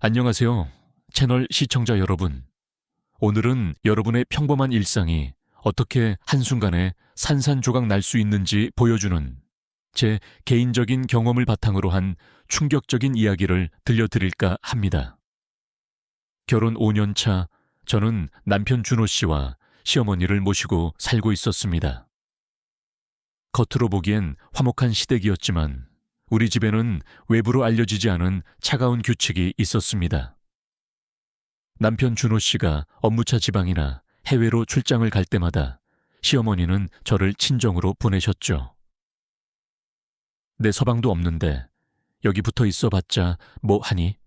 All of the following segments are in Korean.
안녕하세요. 채널 시청자 여러분. 오늘은 여러분의 평범한 일상이 어떻게 한순간에 산산조각 날 수 있는지 보여주는 제 개인적인 경험을 바탕으로 한 충격적인 이야기를 들려드릴까 합니다. 결혼 5년 차 저는 남편 준호 씨와 시어머니를 모시고 살고 있었습니다. 겉으로 보기엔 화목한 시댁이었지만 우리 집에는 외부로 알려지지 않은 차가운 규칙이 있었습니다. 남편 준호 씨가 업무차 지방이나 해외로 출장을 갈 때마다 시어머니는 저를 친정으로 보내셨죠. 내 서방도 없는데 여기 붙어 있어 봤자 뭐 하니?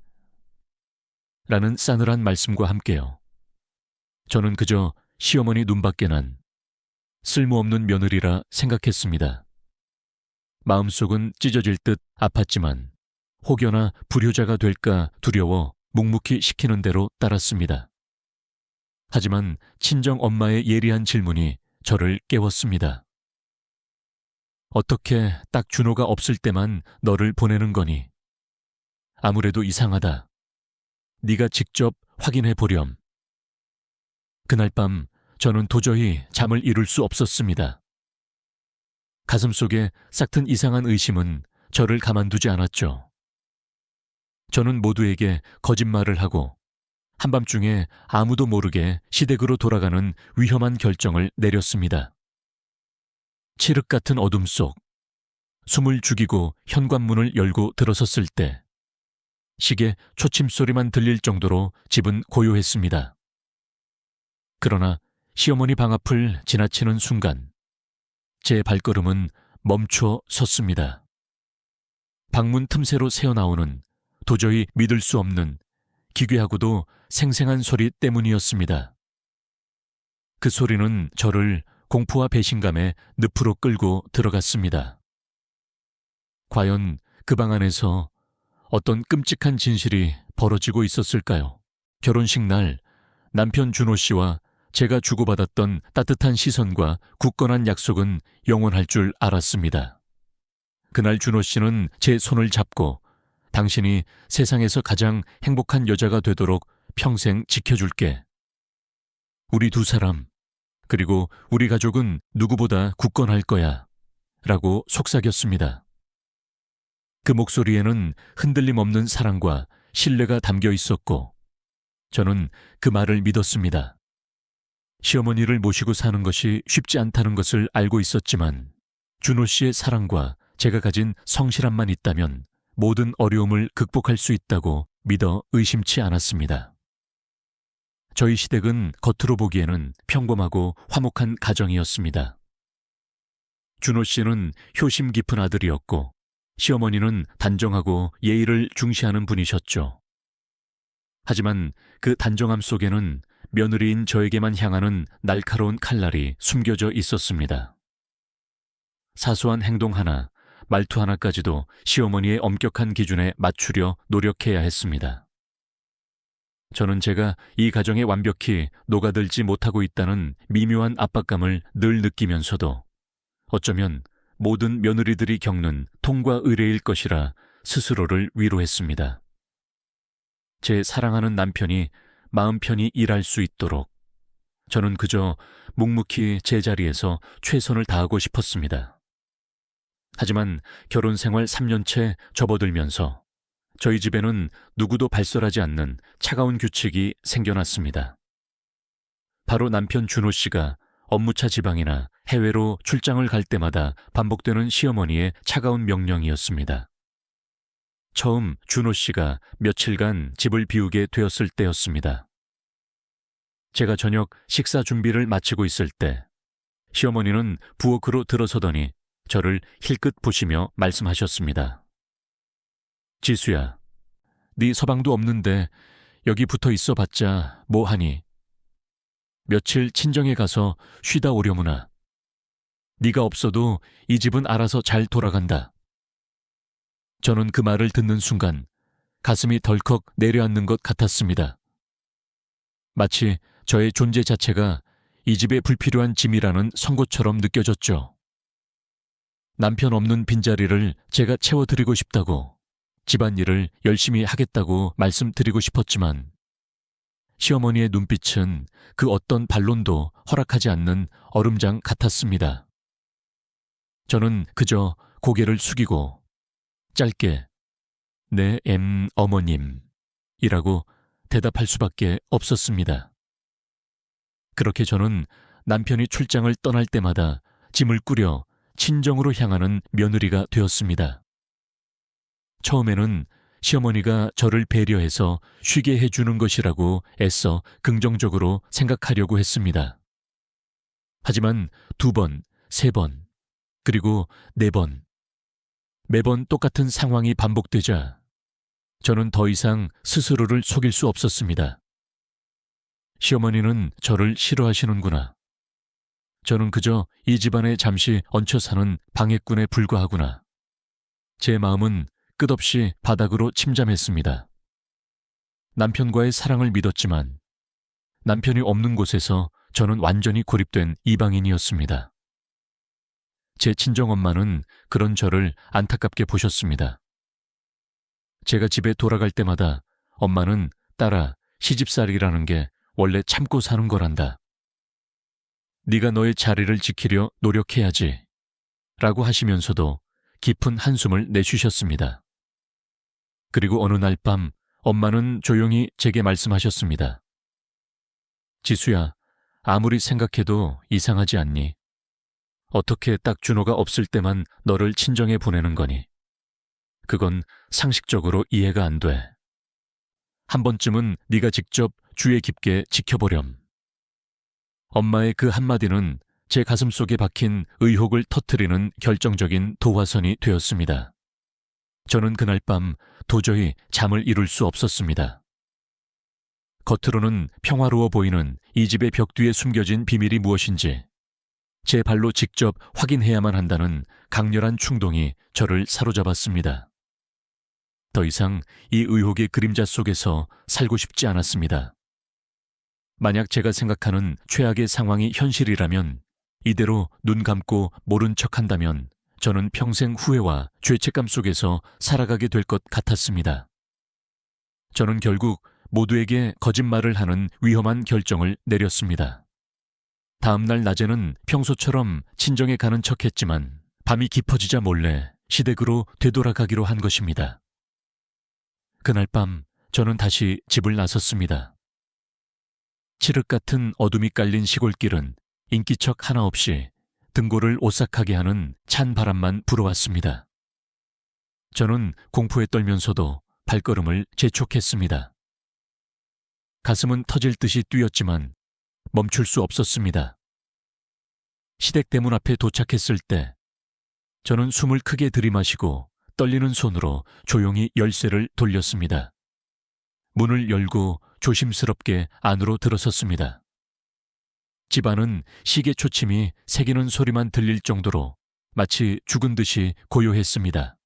라는 싸늘한 말씀과 함께요. 저는 그저 시어머니 눈밖에 난 쓸모없는 며느리라 생각했습니다. 마음속은 찢어질 듯 아팠지만 혹여나 불효자가 될까 두려워 묵묵히 시키는 대로 따랐습니다. 하지만 친정 엄마의 예리한 질문이 저를 깨웠습니다. 어떻게 딱 준호가 없을 때만 너를 보내는 거니? 아무래도 이상하다. 네가 직접 확인해 보렴. 그날 밤 저는 도저히 잠을 이룰 수 없었습니다. 가슴속에 싹튼 이상한 의심은 저를 가만두지 않았죠. 저는 모두에게 거짓말을 하고 한밤중에 아무도 모르게 시댁으로 돌아가는 위험한 결정을 내렸습니다. 칠흑 같은 어둠 속 숨을 죽이고 현관문을 열고 들어섰을 때 시계 초침 소리만 들릴 정도로 집은 고요했습니다. 그러나 시어머니 방 앞을 지나치는 순간 제 발걸음은 멈춰 섰습니다. 방문 틈새로 새어나오는 도저히 믿을 수 없는 기괴하고도 생생한 소리 때문이었습니다. 그 소리는 저를 공포와 배신감에 늪으로 끌고 들어갔습니다. 과연 그 방 안에서 어떤 끔찍한 진실이 벌어지고 있었을까요? 결혼식 날 남편 준호 씨와 제가 주고받았던 따뜻한 시선과 굳건한 약속은 영원할 줄 알았습니다. 그날 준호 씨는 제 손을 잡고 당신이 세상에서 가장 행복한 여자가 되도록 평생 지켜줄게. 우리 두 사람, 그리고 우리 가족은 누구보다 굳건할 거야. 라고 속삭였습니다. 그 목소리에는 흔들림 없는 사랑과 신뢰가 담겨 있었고 저는 그 말을 믿었습니다. 시어머니를 모시고 사는 것이 쉽지 않다는 것을 알고 있었지만 준호 씨의 사랑과 제가 가진 성실함만 있다면 모든 어려움을 극복할 수 있다고 믿어 의심치 않았습니다. 저희 시댁은 겉으로 보기에는 평범하고 화목한 가정이었습니다. 준호 씨는 효심 깊은 아들이었고 시어머니는 단정하고 예의를 중시하는 분이셨죠. 하지만 그 단정함 속에는 며느리인 저에게만 향하는 날카로운 칼날이 숨겨져 있었습니다. 사소한 행동 하나, 말투 하나까지도 시어머니의 엄격한 기준에 맞추려 노력해야 했습니다. 저는 제가 이 가정에 완벽히 녹아들지 못하고 있다는 미묘한 압박감을 늘 느끼면서도 어쩌면 모든 며느리들이 겪는 통과 의례일 것이라 스스로를 위로했습니다. 제 사랑하는 남편이 마음 편히 일할 수 있도록 저는 그저 묵묵히 제자리에서 최선을 다하고 싶었습니다. 하지만 결혼 생활 3년째 접어들면서 저희 집에는 누구도 발설하지 않는 차가운 규칙이 생겨났습니다. 바로 남편 준호 씨가 업무차 지방이나 해외로 출장을 갈 때마다 반복되는 시어머니의 차가운 명령이었습니다. 처음 준호 씨가 며칠간 집을 비우게 되었을 때였습니다. 제가 저녁 식사 준비를 마치고 있을 때 시어머니는 부엌으로 들어서더니 저를 힐끗 보시며 말씀하셨습니다. 지수야, 네 서방도 없는데 여기 붙어 있어 봤자 뭐 하니? 며칠 친정에 가서 쉬다 오려무나. 네가 없어도 이 집은 알아서 잘 돌아간다. 저는 그 말을 듣는 순간 가슴이 덜컥 내려앉는 것 같았습니다. 마치 저의 존재 자체가 이 집의 불필요한 짐이라는 선고처럼 느껴졌죠. 남편 없는 빈자리를 제가 채워드리고 싶다고 집안일을 열심히 하겠다고 말씀드리고 싶었지만 시어머니의 눈빛은 그 어떤 반론도 허락하지 않는 얼음장 같았습니다. 저는 그저 고개를 숙이고 짧게 네, 어머님이라고 대답할 수밖에 없었습니다. 그렇게 저는 남편이 출장을 떠날 때마다 짐을 꾸려 친정으로 향하는 며느리가 되었습니다. 처음에는 시어머니가 저를 배려해서 쉬게 해주는 것이라고 애써 긍정적으로 생각하려고 했습니다. 하지만 2번, 3번, 그리고 4번, 매번 똑같은 상황이 반복되자 저는 더 이상 스스로를 속일 수 없었습니다. 시어머니는 저를 싫어하시는구나. 저는 그저 이 집안에 잠시 얹혀 사는 방해꾼에 불과하구나. 제 마음은 끝없이 바닥으로 침잠했습니다. 남편과의 사랑을 믿었지만 남편이 없는 곳에서 저는 완전히 고립된 이방인이었습니다. 제 친정엄마는 그런 저를 안타깝게 보셨습니다. 제가 집에 돌아갈 때마다 엄마는 딸아, 시집살이라는 게 원래 참고 사는 거란다. 네가 너의 자리를 지키려 노력해야지. 라고 하시면서도 깊은 한숨을 내쉬셨습니다. 그리고 어느 날 밤 엄마는 조용히 제게 말씀하셨습니다. 지수야, 아무리 생각해도 이상하지 않니? 어떻게 딱 준호가 없을 때만 너를 친정에 보내는 거니? 그건 상식적으로 이해가 안 돼. 한 번쯤은 네가 직접 주의 깊게 지켜보렴. 엄마의 그 한마디는 제 가슴속에 박힌 의혹을 터뜨리는 결정적인 도화선이 되었습니다. 저는 그날 밤 도저히 잠을 이룰 수 없었습니다. 겉으로는 평화로워 보이는 이 집의 벽 뒤에 숨겨진 비밀이 무엇인지 제 발로 직접 확인해야만 한다는 강렬한 충동이 저를 사로잡았습니다. 더 이상 이 의혹의 그림자 속에서 살고 싶지 않았습니다. 만약 제가 생각하는 최악의 상황이 현실이라면 이대로 눈 감고 모른 척한다면 저는 평생 후회와 죄책감 속에서 살아가게 될 것 같았습니다. 저는 결국 모두에게 거짓말을 하는 위험한 결정을 내렸습니다. 다음 날 낮에는 평소처럼 친정에 가는 척했지만 밤이 깊어지자 몰래 시댁으로 되돌아가기로 한 것입니다. 그날 밤 저는 다시 집을 나섰습니다. 칠흑 같은 어둠이 깔린 시골길은 인기척 하나 없이 등골을 오싹하게 하는 찬 바람만 불어왔습니다. 저는 공포에 떨면서도 발걸음을 재촉했습니다. 가슴은 터질 듯이 뛰었지만 멈출 수 없었습니다. 시댁 대문 앞에 도착했을 때 저는 숨을 크게 들이마시고 떨리는 손으로 조용히 열쇠를 돌렸습니다. 문을 열고 조심스럽게 안으로 들어섰습니다. 집안은 시계 초침이 새기는 소리만 들릴 정도로 마치 죽은 듯이 고요했습니다.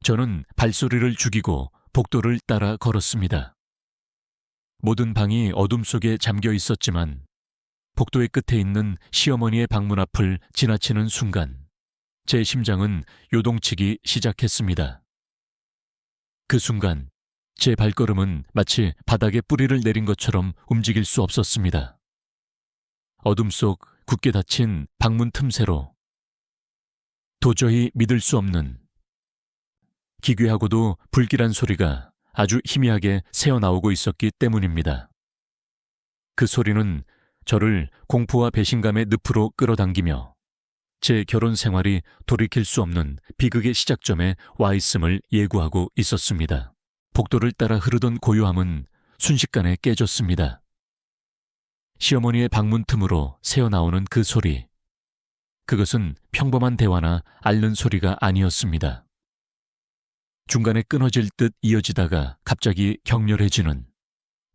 저는 발소리를 죽이고 복도를 따라 걸었습니다. 모든 방이 어둠 속에 잠겨 있었지만 복도의 끝에 있는 시어머니의 방문 앞을 지나치는 순간 제 심장은 요동치기 시작했습니다. 그 순간 제 발걸음은 마치 바닥에 뿌리를 내린 것처럼 움직일 수 없었습니다. 어둠 속 굳게 닫힌 방문 틈새로 도저히 믿을 수 없는 기괴하고도 불길한 소리가 아주 희미하게 새어나오고 있었기 때문입니다. 그 소리는 저를 공포와 배신감의 늪으로 끌어당기며 제 결혼 생활이 돌이킬 수 없는 비극의 시작점에 와 있음을 예고하고 있었습니다. 복도를 따라 흐르던 고요함은 순식간에 깨졌습니다. 시어머니의 방문 틈으로 새어나오는 그 소리, 그것은 평범한 대화나 앓는 소리가 아니었습니다. 중간에 끊어질 듯 이어지다가 갑자기 격렬해지는,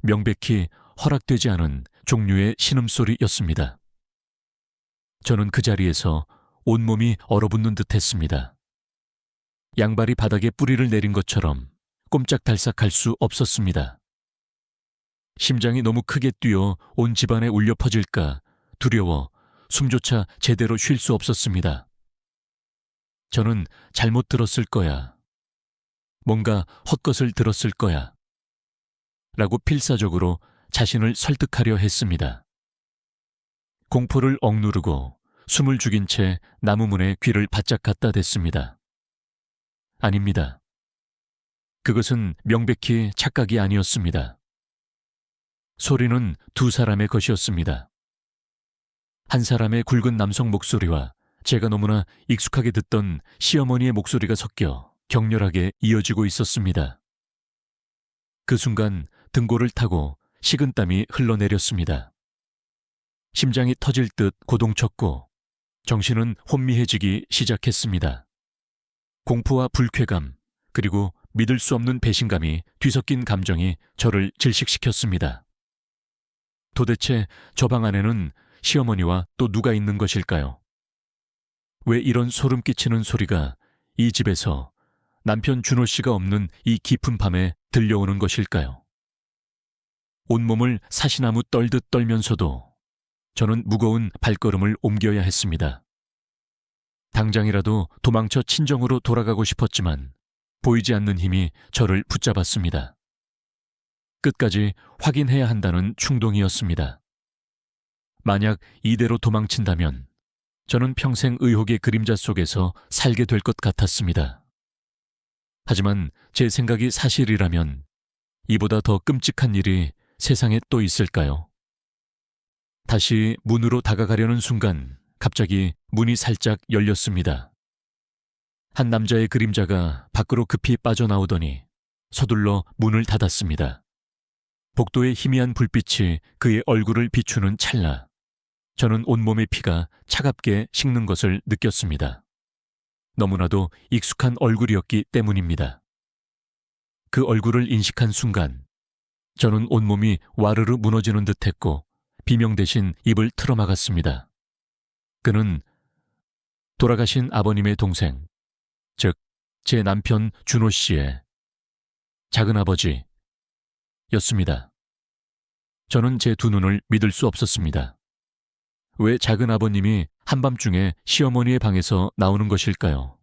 명백히 허락되지 않은 종류의 신음소리였습니다. 저는 그 자리에서 온몸이 얼어붙는 듯 했습니다. 양발이 바닥에 뿌리를 내린 것처럼 꼼짝달싹할 수 없었습니다. 심장이 너무 크게 뛰어 온 집안에 울려 퍼질까 두려워 숨조차 제대로 쉴 수 없었습니다. 저는 잘못 들었을 거야. 뭔가 헛것을 들었을 거야. 라고 필사적으로 자신을 설득하려 했습니다. 공포를 억누르고 숨을 죽인 채 나무 문에 귀를 바짝 갖다 댔습니다. 아닙니다. 그것은 명백히 착각이 아니었습니다. 소리는 두 사람의 것이었습니다. 한 사람의 굵은 남성 목소리와 제가 너무나 익숙하게 듣던 시어머니의 목소리가 섞여 격렬하게 이어지고 있었습니다. 그 순간 등골을 타고 식은땀이 흘러내렸습니다. 심장이 터질 듯 고동쳤고 정신은 혼미해지기 시작했습니다. 공포와 불쾌감, 그리고 믿을 수 없는 배신감이 뒤섞인 감정이 저를 질식시켰습니다. 도대체 저 방 안에는 시어머니와 또 누가 있는 것일까요? 왜 이런 소름 끼치는 소리가 이 집에서 남편 준호 씨가 없는 이 깊은 밤에 들려오는 것일까요? 온몸을 사시나무 떨듯 떨면서도 저는 무거운 발걸음을 옮겨야 했습니다. 당장이라도 도망쳐 친정으로 돌아가고 싶었지만 보이지 않는 힘이 저를 붙잡았습니다. 끝까지 확인해야 한다는 충동이었습니다. 만약 이대로 도망친다면 저는 평생 의혹의 그림자 속에서 살게 될 것 같았습니다. 하지만 제 생각이 사실이라면 이보다 더 끔찍한 일이 세상에 또 있을까요? 다시 문으로 다가가려는 순간 갑자기 문이 살짝 열렸습니다. 한 남자의 그림자가 밖으로 급히 빠져나오더니 서둘러 문을 닫았습니다. 복도의 희미한 불빛이 그의 얼굴을 비추는 찰나 저는 온몸의 피가 차갑게 식는 것을 느꼈습니다. 너무나도 익숙한 얼굴이었기 때문입니다. 그 얼굴을 인식한 순간 저는 온몸이 와르르 무너지는 듯했고 비명 대신 입을 틀어막았습니다. 그는 돌아가신 아버님의 동생, 즉 제 남편 준호 씨의 작은아버지였습니다. 저는 제 두 눈을 믿을 수 없었습니다. 왜 작은아버님이 한밤중에 시어머니의 방에서 나오는 것일까요?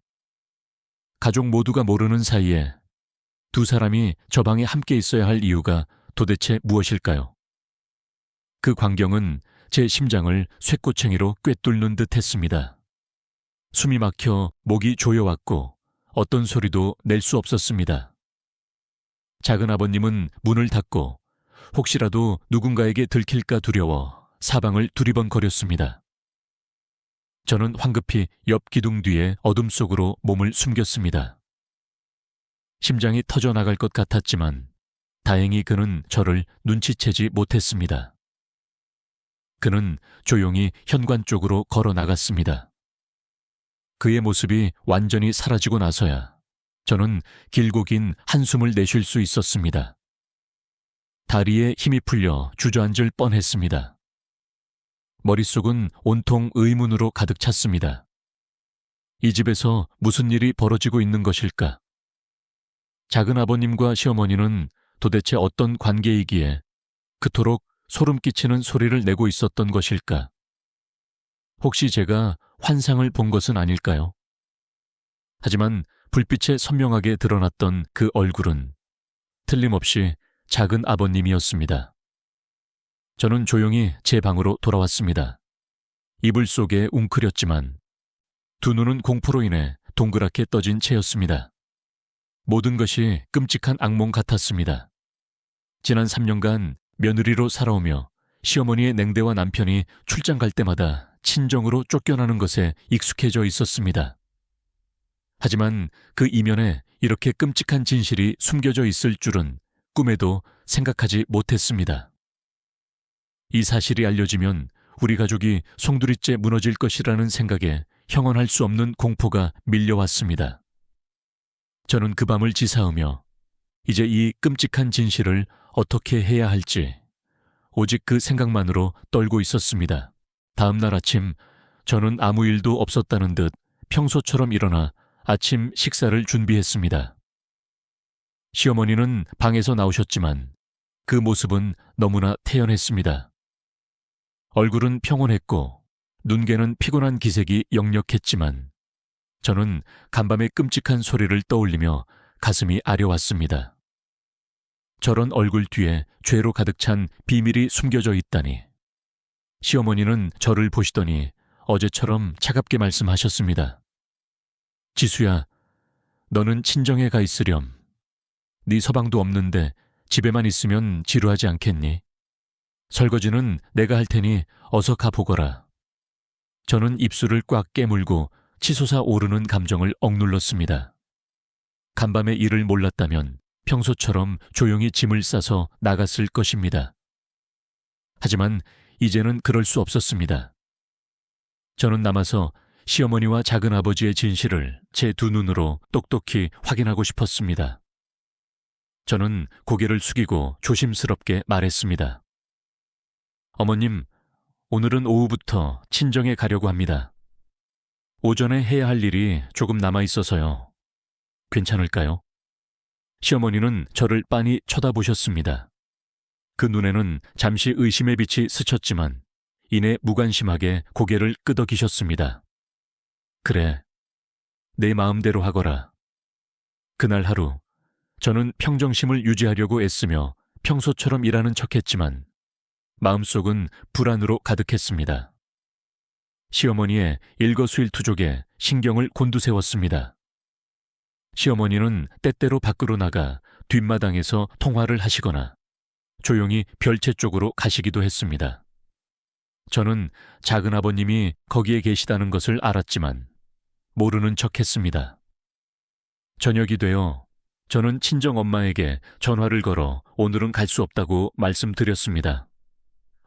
가족 모두가 모르는 사이에 두 사람이 저 방에 함께 있어야 할 이유가 도대체 무엇일까요? 그 광경은 제 심장을 쇠꼬챙이로 꿰뚫는 듯 했습니다. 숨이 막혀 목이 조여왔고 어떤 소리도 낼 수 없었습니다. 작은아버님은 문을 닫고 혹시라도 누군가에게 들킬까 두려워 사방을 두리번거렸습니다. 저는 황급히 옆 기둥 뒤에 어둠 속으로 몸을 숨겼습니다. 심장이 터져나갈 것 같았지만 다행히 그는 저를 눈치채지 못했습니다. 그는 조용히 현관 쪽으로 걸어 나갔습니다. 그의 모습이 완전히 사라지고 나서야 저는 길고 긴 한숨을 내쉴 수 있었습니다. 다리에 힘이 풀려 주저앉을 뻔했습니다. 머릿속은 온통 의문으로 가득 찼습니다. 이 집에서 무슨 일이 벌어지고 있는 것일까? 작은아버님과 시어머니는 도대체 어떤 관계이기에 그토록 소름 끼치는 소리를 내고 있었던 것일까? 혹시 제가 환상을 본 것은 아닐까요? 하지만 불빛에 선명하게 드러났던 그 얼굴은 틀림없이 작은 아버님이었습니다. 저는 조용히 제 방으로 돌아왔습니다. 이불 속에 웅크렸지만 두 눈은 공포로 인해 동그랗게 떠진 채였습니다. 모든 것이 끔찍한 악몽 같았습니다. 지난 3년간 며느리로 살아오며 시어머니의 냉대와 남편이 출장 갈 때마다 친정으로 쫓겨나는 것에 익숙해져 있었습니다. 하지만 그 이면에 이렇게 끔찍한 진실이 숨겨져 있을 줄은 꿈에도 생각하지 못했습니다. 이 사실이 알려지면 우리 가족이 송두리째 무너질 것이라는 생각에 형언할 수 없는 공포가 밀려왔습니다. 저는 그 밤을 지사으며 이제 이 끔찍한 진실을 어떻게 해야 할지 오직 그 생각만으로 떨고 있었습니다. 다음 날 아침 저는 아무 일도 없었다는 듯 평소처럼 일어나 아침 식사를 준비했습니다. 시어머니는 방에서 나오셨지만 그 모습은 너무나 태연했습니다. 얼굴은 평온했고 눈개는 피곤한 기색이 역력했지만 저는 간밤의 끔찍한 소리를 떠올리며 가슴이 아려왔습니다. 저런 얼굴 뒤에 죄로 가득 찬 비밀이 숨겨져 있다니. 시어머니는 저를 보시더니 어제처럼 차갑게 말씀하셨습니다. 지수야, 너는 친정에 가 있으렴. 네 서방도 없는데 집에만 있으면 지루하지 않겠니? 설거지는 내가 할 테니 어서 가보거라. 저는 입술을 꽉 깨물고 치솟아 오르는 감정을 억눌렀습니다. 간밤에 일을 몰랐다면 평소처럼 조용히 짐을 싸서 나갔을 것입니다. 하지만 이제는 그럴 수 없었습니다. 저는 남아서 시어머니와 작은아버지의 진실을 제 두 눈으로 똑똑히 확인하고 싶었습니다. 저는 고개를 숙이고 조심스럽게 말했습니다. 어머님, 오늘은 오후부터 친정에 가려고 합니다. 오전에 해야 할 일이 조금 남아있어서요. 괜찮을까요? 시어머니는 저를 빤히 쳐다보셨습니다. 그 눈에는 잠시 의심의 빛이 스쳤지만 이내 무관심하게 고개를 끄덕이셨습니다. 그래, 내 마음대로 하거라. 그날 하루 저는 평정심을 유지하려고 애쓰며 평소처럼 일하는 척했지만 마음속은 불안으로 가득했습니다. 시어머니의 일거수일투족에 신경을 곤두세웠습니다. 시어머니는 때때로 밖으로 나가 뒷마당에서 통화를 하시거나 조용히 별채 쪽으로 가시기도 했습니다. 저는 작은아버님이 거기에 계시다는 것을 알았지만 모르는 척했습니다. 저녁이 되어 저는 친정엄마에게 전화를 걸어 오늘은 갈 수 없다고 말씀드렸습니다.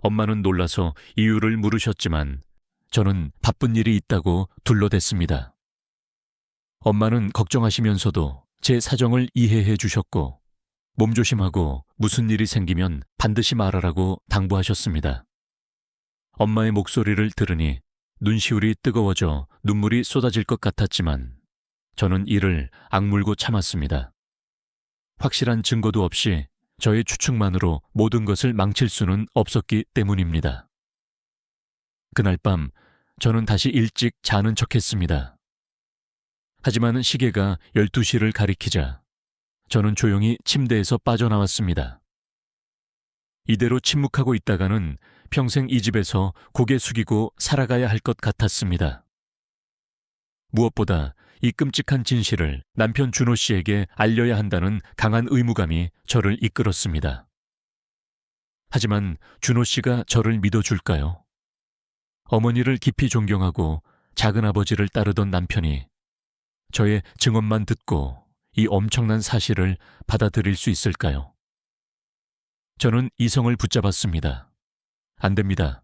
엄마는 놀라서 이유를 물으셨지만 저는 바쁜 일이 있다고 둘러댔습니다. 엄마는 걱정하시면서도 제 사정을 이해해 주셨고 몸조심하고 무슨 일이 생기면 반드시 말하라고 당부하셨습니다. 엄마의 목소리를 들으니 눈시울이 뜨거워져 눈물이 쏟아질 것 같았지만 저는 이를 악물고 참았습니다. 확실한 증거도 없이 저의 추측만으로 모든 것을 망칠 수는 없었기 때문입니다. 그날 밤 저는 다시 일찍 자는 척했습니다. 하지만 시계가 12시를 가리키자 저는 조용히 침대에서 빠져나왔습니다. 이대로 침묵하고 있다가는 평생 이 집에서 고개 숙이고 살아가야 할 것 같았습니다. 무엇보다 이 끔찍한 진실을 남편 준호 씨에게 알려야 한다는 강한 의무감이 저를 이끌었습니다. 하지만 준호 씨가 저를 믿어줄까요? 어머니를 깊이 존경하고 작은아버지를 따르던 남편이 저의 증언만 듣고 이 엄청난 사실을 받아들일 수 있을까요? 저는 이성을 붙잡았습니다. 안 됩니다.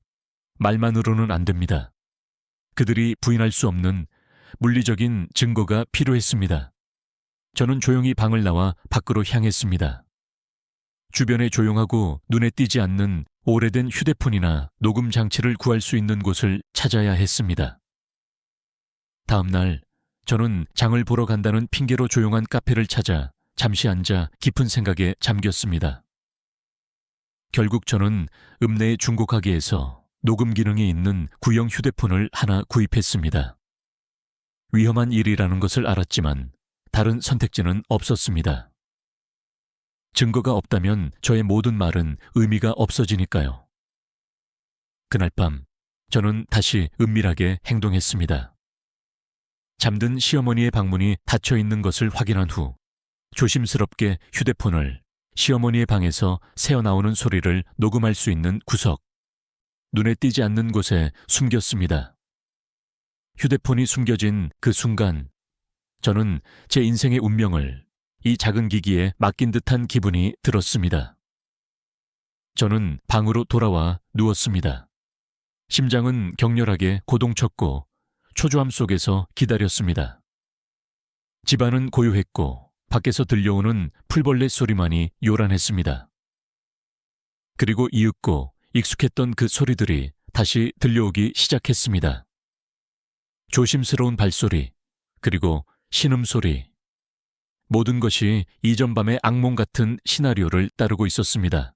말만으로는 안 됩니다. 그들이 부인할 수 없는 물리적인 증거가 필요했습니다. 저는 조용히 방을 나와 밖으로 향했습니다. 주변에 조용하고 눈에 띄지 않는 오래된 휴대폰이나 녹음 장치를 구할 수 있는 곳을 찾아야 했습니다. 다음 날 저는 장을 보러 간다는 핑계로 조용한 카페를 찾아 잠시 앉아 깊은 생각에 잠겼습니다. 결국 저는 읍내의 중고가게에서 녹음 기능이 있는 구형 휴대폰을 하나 구입했습니다. 위험한 일이라는 것을 알았지만 다른 선택지는 없었습니다. 증거가 없다면 저의 모든 말은 의미가 없어지니까요. 그날 밤 저는 다시 은밀하게 행동했습니다. 잠든 시어머니의 방문이 닫혀 있는 것을 확인한 후 조심스럽게 휴대폰을 시어머니의 방에서 새어나오는 소리를 녹음할 수 있는 구석, 눈에 띄지 않는 곳에 숨겼습니다. 휴대폰이 숨겨진 그 순간 저는 제 인생의 운명을 이 작은 기기에 맡긴 듯한 기분이 들었습니다. 저는 방으로 돌아와 누웠습니다. 심장은 격렬하게 고동쳤고 초조함 속에서 기다렸습니다. 집안은 고요했고 밖에서 들려오는 풀벌레 소리만이 요란했습니다. 그리고 이윽고 익숙했던 그 소리들이 다시 들려오기 시작했습니다. 조심스러운 발소리, 그리고 신음소리. 모든 것이 이전 밤의 악몽 같은 시나리오를 따르고 있었습니다.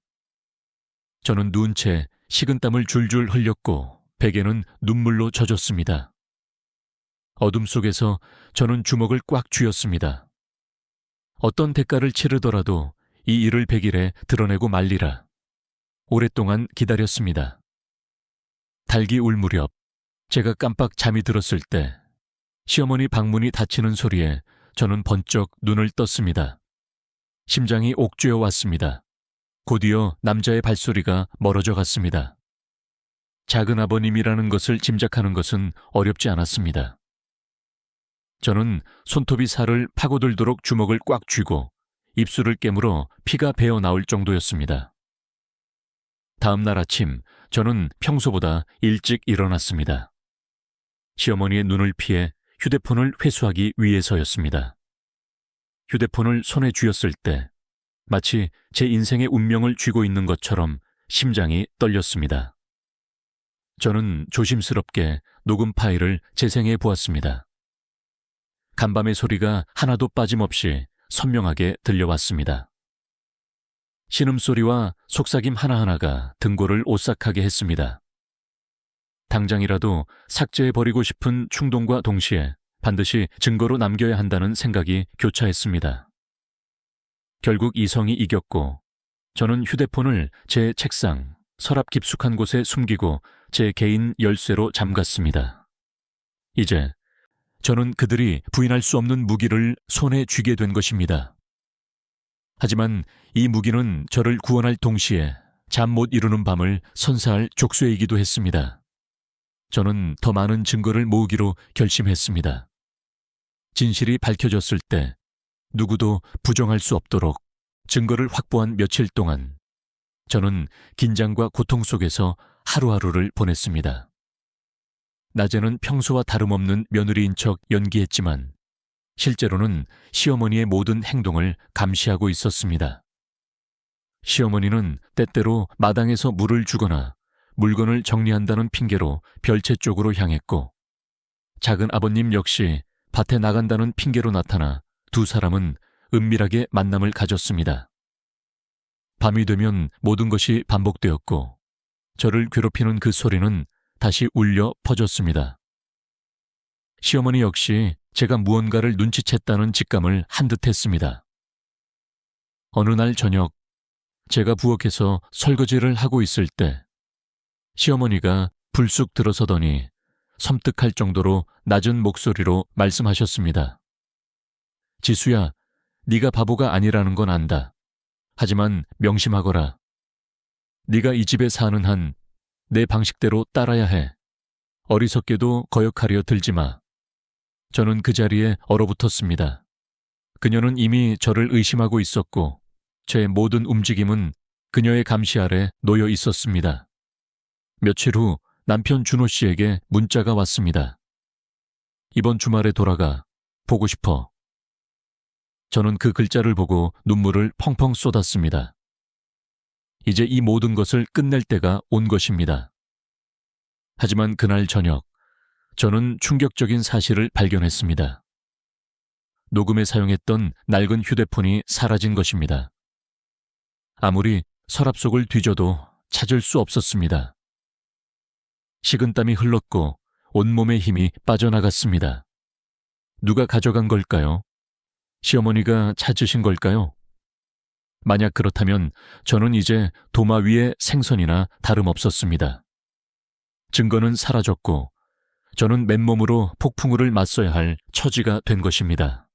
저는 누운 채 식은땀을 줄줄 흘렸고 베개는 눈물로 젖었습니다. 어둠 속에서 저는 주먹을 꽉 쥐었습니다. 어떤 대가를 치르더라도 이 일을 100일에 드러내고 말리라. 오랫동안 기다렸습니다. 달기 울 무렵 제가 깜빡 잠이 들었을 때 시어머니 방문이 닫히는 소리에 저는 번쩍 눈을 떴습니다. 심장이 옥죄어 왔습니다. 곧이어 남자의 발소리가 멀어져 갔습니다. 작은 아버님이라는 것을 짐작하는 것은 어렵지 않았습니다. 저는 손톱이 살을 파고들도록 주먹을 꽉 쥐고 입술을 깨물어 피가 배어 나올 정도였습니다. 다음 날 아침 저는 평소보다 일찍 일어났습니다. 시어머니의 눈을 피해 휴대폰을 회수하기 위해서였습니다. 휴대폰을 손에 쥐었을 때 마치 제 인생의 운명을 쥐고 있는 것처럼 심장이 떨렸습니다. 저는 조심스럽게 녹음 파일을 재생해 보았습니다. 간밤의 소리가 하나도 빠짐없이 선명하게 들려왔습니다. 신음소리와 속삭임 하나하나가 등골을 오싹하게 했습니다. 당장이라도 삭제해버리고 싶은 충동과 동시에 반드시 증거로 남겨야 한다는 생각이 교차했습니다. 결국 이성이 이겼고 저는 휴대폰을 제 책상, 서랍 깊숙한 곳에 숨기고 제 개인 열쇠로 잠갔습니다. 이제 저는 그들이 부인할 수 없는 무기를 손에 쥐게 된 것입니다. 하지만 이 무기는 저를 구원할 동시에 잠 못 이루는 밤을 선사할 족쇄이기도 했습니다. 저는 더 많은 증거를 모으기로 결심했습니다. 진실이 밝혀졌을 때 누구도 부정할 수 없도록 증거를 확보한 며칠 동안 저는 긴장과 고통 속에서 하루하루를 보냈습니다. 낮에는 평소와 다름없는 며느리인 척 연기했지만 실제로는 시어머니의 모든 행동을 감시하고 있었습니다. 시어머니는 때때로 마당에서 물을 주거나 물건을 정리한다는 핑계로 별채 쪽으로 향했고 작은 아버님 역시 밭에 나간다는 핑계로 나타나 두 사람은 은밀하게 만남을 가졌습니다. 밤이 되면 모든 것이 반복되었고 저를 괴롭히는 그 소리는 다시 울려 퍼졌습니다. 시어머니 역시 제가 무언가를 눈치챘다는 직감을 한 듯 했습니다. 어느 날 저녁 제가 부엌에서 설거지를 하고 있을 때 시어머니가 불쑥 들어서더니 섬뜩할 정도로 낮은 목소리로 말씀하셨습니다. 지수야, 네가 바보가 아니라는 건 안다. 하지만 명심하거라. 네가 이 집에 사는 한 내 방식대로 따라야 해. 어리석게도 거역하려 들지 마. 저는 그 자리에 얼어붙었습니다. 그녀는 이미 저를 의심하고 있었고 제 모든 움직임은 그녀의 감시 아래 놓여 있었습니다. 며칠 후 남편 준호 씨에게 문자가 왔습니다. 이번 주말에 돌아가. 보고 싶어. 저는 그 글자를 보고 눈물을 펑펑 쏟았습니다. 이제 이 모든 것을 끝낼 때가 온 것입니다. 하지만 그날 저녁, 저는 충격적인 사실을 발견했습니다. 녹음에 사용했던 낡은 휴대폰이 사라진 것입니다. 아무리 서랍 속을 뒤져도 찾을 수 없었습니다. 식은땀이 흘렀고 온몸의 힘이 빠져나갔습니다. 누가 가져간 걸까요? 시어머니가 찾으신 걸까요? 만약 그렇다면 저는 이제 도마 위의 생선이나 다름없었습니다. 증거는 사라졌고 저는 맨몸으로 폭풍우를 맞서야 할 처지가 된 것입니다.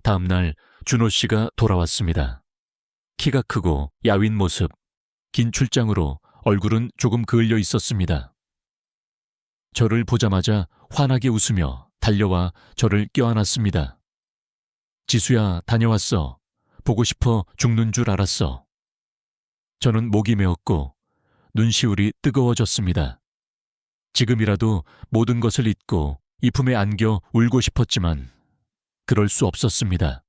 다음 날 준호 씨가 돌아왔습니다. 키가 크고 야윈 모습, 긴 출장으로 얼굴은 조금 그을려 있었습니다. 저를 보자마자 환하게 웃으며 달려와 저를 껴안았습니다. 지수야, 다녀왔어. 보고 싶어 죽는 줄 알았어. 저는 목이 메었고 눈시울이 뜨거워졌습니다. 지금이라도 모든 것을 잊고 이 품에 안겨 울고 싶었지만 그럴 수 없었습니다.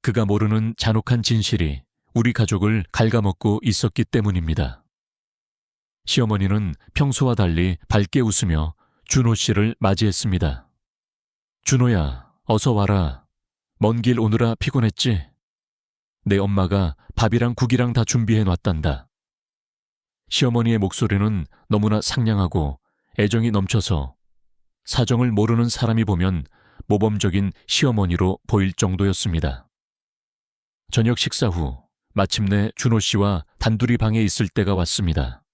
그가 모르는 잔혹한 진실이 우리 가족을 갉아먹고 있었기 때문입니다. 시어머니는 평소와 달리 밝게 웃으며 준호 씨를 맞이했습니다. 준호야, 어서 와라. 먼 길 오느라 피곤했지? 내 엄마가 밥이랑 국이랑 다 준비해 놨단다. 시어머니의 목소리는 너무나 상냥하고 애정이 넘쳐서 사정을 모르는 사람이 보면 모범적인 시어머니로 보일 정도였습니다. 저녁 식사 후 마침내 준호 씨와 단둘이 방에 있을 때가 왔습니다.